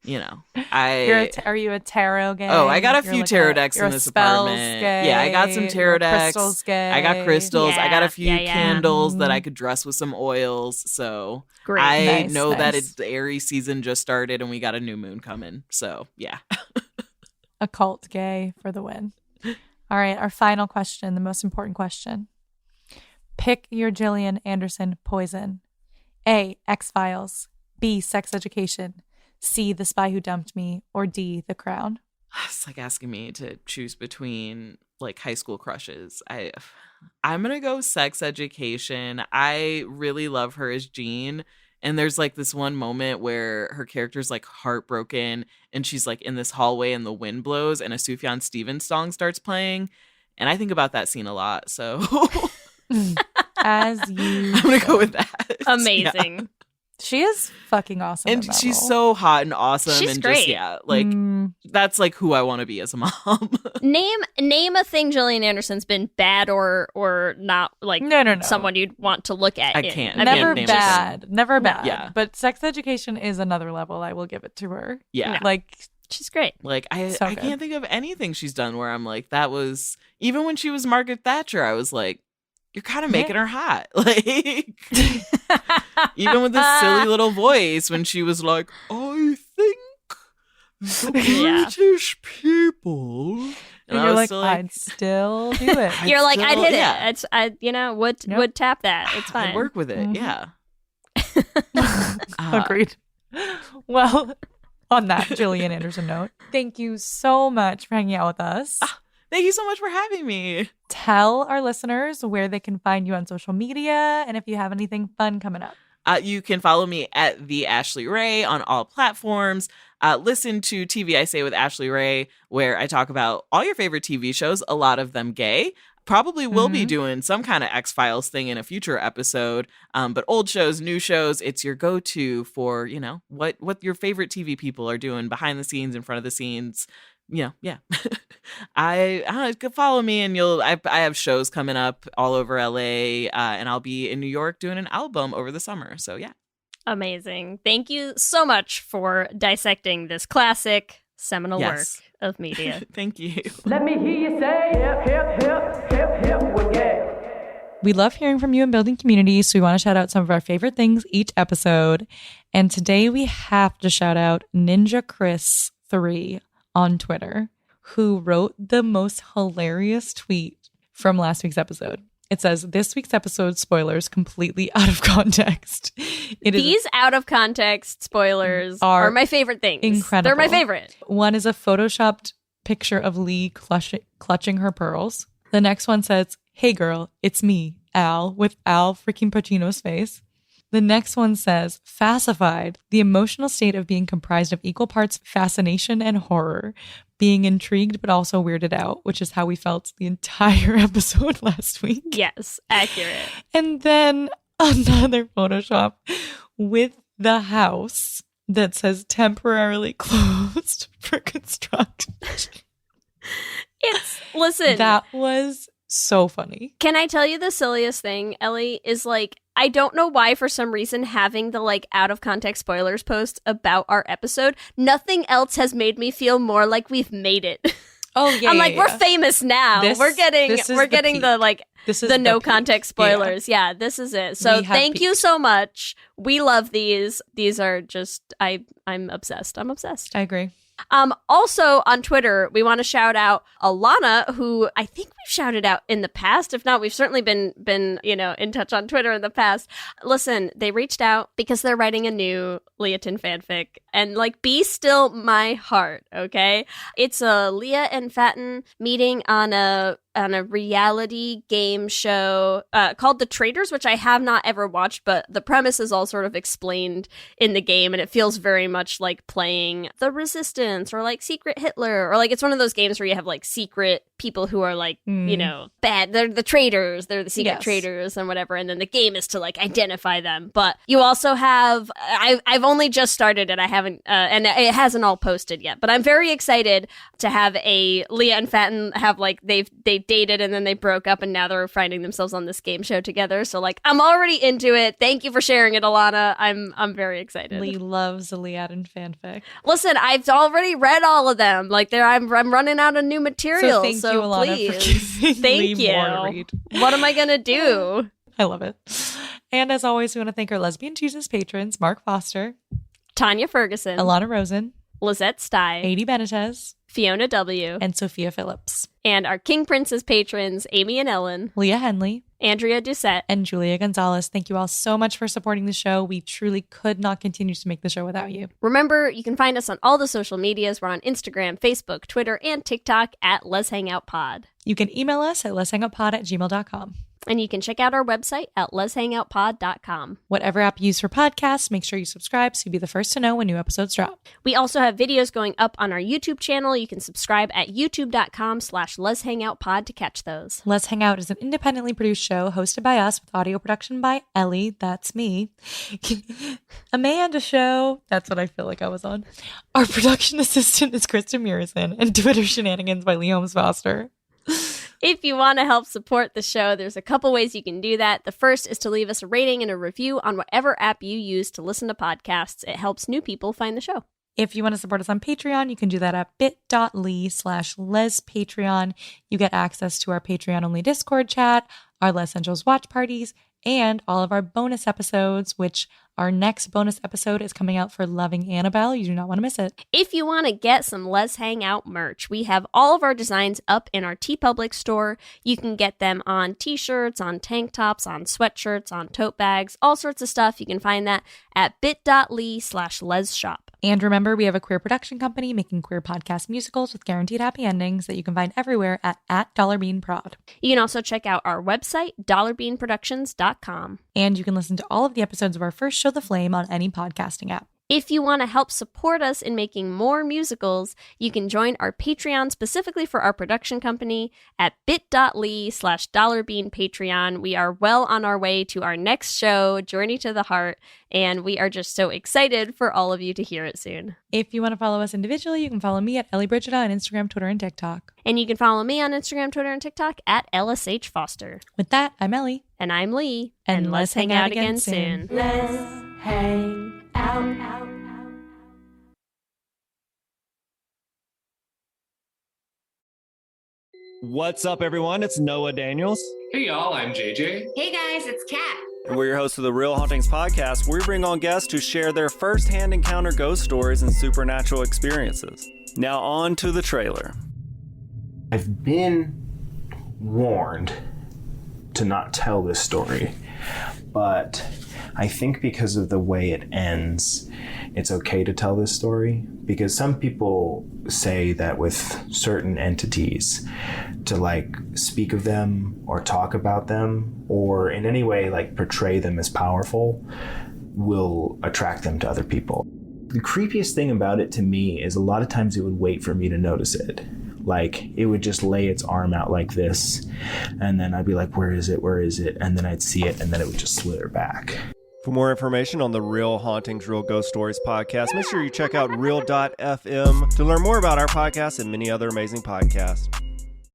you know, are you a tarot gay? Oh, I got a few like tarot decks in this apartment. Gay. Yeah, I got some tarot decks. Crystals gay. I got crystals. I got a few Yeah. candles that I could dress with some oils. So Great. I Nice, know that nice. the Aries season just started and we got a new moon coming. So yeah. Occult gay for the win. All right, our final question, the most important question. Pick your Gillian Anderson poison. A, X-Files. B, Sex Education. C, The Spy Who Dumped Me. Or D, The Crown. It's like asking me to choose between like high school crushes. I'm going to go Sex Education. I really love her as Jean. And there's like this one moment where her character's like heartbroken and she's like in this hallway and the wind blows and a Sufjan Stevens song starts playing. And I think about that scene a lot. So As you I'm going to go with that. Amazing. Yeah. She is fucking awesome. And in that she's role. so hot and awesome. She's and great. Just, like that's like who I want to be as a mom. Name a thing Gillian Anderson's been bad or not like No. someone you'd want to look at. I in. can't. Never name bad. Never bad. Yeah. But Sex Education is another level. I will give it to her. Yeah. Like, She's great. Like I So good. can't think of anything she's done where I'm like, that was even when she was Margaret Thatcher, I was like, you're kind of making her hot. Like even with this silly little voice when she was like, I think the British people. and I you're was like, still I'd still do it. You're like, I'd hit yeah. it. It's would tap that. It's fine. I'd work with it. Mhm. Yeah. Agreed. Well, on that Gillian Anderson note, thank you so much for hanging out with us. Thank you so much for having me. Tell our listeners where they can find you on social media and if you have anything fun coming up. You can follow me at the Ashley Ray on all platforms. Listen to TV I Say with Ashley Ray, where I talk about all your favorite TV shows, a lot of them gay. Probably will be doing some kind of X-Files thing in a future episode. But old shows, new shows, it's your go-to for, you know, what your favorite TV people are doing behind the scenes, in front of the scenes. Yeah. I follow me and I have shows coming up all over LA and I'll be in New York doing an album over the summer. So yeah. Amazing. Thank you so much for dissecting this classic seminal work of media. Thank you. Let me hear you say hip, hip, hip, hip, hip, we're gay. We love hearing from you and building community, so we want to shout out some of our favorite things each episode. And today we have to shout out Ninja Chris 3 on Twitter, who wrote the most hilarious tweet from last week's episode. It says, this week's episode spoilers completely out of context. These out of context spoilers are my favorite things. Incredible. They're my favorite. One is a photoshopped picture of Leigh clutching her pearls. The next one says, hey girl, it's me, Al, with Al freaking Pacino's face. The next one says, Fassified, the emotional state of being comprised of equal parts fascination and horror, being intrigued but also weirded out, which is how we felt the entire episode last week. Yes, accurate. And then another Photoshop with the house that says temporarily closed for construction. Listen. That was so funny. Can I tell you the silliest thing, Ellie, is like, I don't know why for some reason having the like out of context spoilers post about our episode, nothing else has made me feel more like we've made it. Oh yeah. I'm like, we're famous now. We're getting the no context spoilers. Yeah, this is it. So thank you so much. We love these. These are just I'm obsessed. I'm obsessed. I agree. Also on Twitter, we want to shout out Alana, who I think we've shouted out in the past. If not, we've certainly been in touch on Twitter in the past. Listen, they reached out because they're writing a new Leotin fanfic, and be still my heart, okay? It's a Leah and Fatin meeting on a reality game show called The Traitors, which I have not ever watched, but the premise is all sort of explained in the game, and it feels very much like playing The Resistance or Secret Hitler, or it's one of those games where you have secret people who are bad. They're the traitors, they're the secret traitors and whatever, and then the game is to identify them. But you also have I've only just started it. I haven't and it hasn't all posted yet, but I'm very excited to have a Leah and Fatin have they dated and then they broke up and now they're finding themselves on this game show together. So I'm already into it. Thank you for sharing it, Alana. I'm very excited. Lee loves a Leotin fanfic. Listen, I've already read all of them. I'm running out of new material. So thank you, Alana, please. for giving Thank Lee you. more to read. What am I gonna do? I love it. And as always, we want to thank our Lesbian Tuesdays patrons, Mark Foster, Tanya Ferguson, Alana Rosen, Lizette Stye, Adi Benitez, Fiona W., and Sophia Phillips. And our King Princess patrons, Amy and Ellen, Leah Henley, Andrea Doucette, and Julia Gonzalez. Thank you all so much for supporting the show. We truly could not continue to make the show without you. Remember, you can find us on all the social medias. We're on Instagram, Facebook, Twitter, and TikTok at Let's Hang Out Pod. You can email us at letshangoutpod@gmail.com. And you can check out our website at letshangoutpod.com. Whatever app you use for podcasts, make sure you subscribe so you'll be the first to know when new episodes drop. We also have videos going up on our YouTube channel. You can subscribe at youtube.com/letshangoutpod to catch those. Let's Hang Out is an independently produced show hosted by us with audio production by Ellie, that's me. Amanda Show, that's what I feel like I was on. Our production assistant is Kristen Murison, and Twitter shenanigans by Lee Holmes Foster. If you want to help support the show, there's a couple ways you can do that. The first is to leave us a rating and a review on whatever app you use to listen to podcasts. It helps new people find the show. If you want to support us on Patreon, you can do that at bit.ly/lespatreon. You get access to our Patreon-only Discord chat, our Les Angels watch parties, and all of our bonus episodes, which our next bonus episode is coming out for Loving Annabelle. You do not want to miss it. If you want to get some Let's Hang Out merch, we have all of our designs up in our TeePublic store. You can get them on t-shirts, on tank tops, on sweatshirts, on tote bags, all sorts of stuff. You can find that at bit.ly/lesshop. And remember, we have a queer production company making queer podcast musicals with guaranteed happy endings that you can find everywhere at $dollarbeanprod. You can also check out our website, dollarbeanproductions.com. And you can listen to all of the episodes of our first show, The Flame, on any podcasting app. If you want to help support us in making more musicals, you can join our Patreon specifically for our production company at bit.ly/dollarbeanpatreon. We are well on our way to our next show, Journey to the Heart, and we are just so excited for all of you to hear it soon. If you want to follow us individually, you can follow me at Ellie Brigida on Instagram, Twitter, and TikTok. And you can follow me on Instagram, Twitter, and TikTok at LSH Foster. With that, I'm Ellie. And I'm Lee. And let's hang out again soon. Let's hang out. What's up, everyone? It's Noah Daniels. Hey, y'all. I'm JJ. Hey, guys. It's Kat. And we're your hosts of the Real Hauntings podcast, where we bring on guests to share their first-hand encounter ghost stories and supernatural experiences. Now on to the trailer. I've been warned to not tell this story, but I think because of the way it ends, it's okay to tell this story, because some people say that with certain entities, to speak of them or talk about them or in any way portray them as powerful will attract them to other people. The creepiest thing about it to me is a lot of times it would wait for me to notice it. It would just lay its arm out like this, and then I'd be like, where is it? Where is it? And then I'd see it, and then it would just slither back. For more information on the Real Hauntings, Real Ghost Stories podcast, make sure you check out Real.fm to learn more about our podcast and many other amazing podcasts.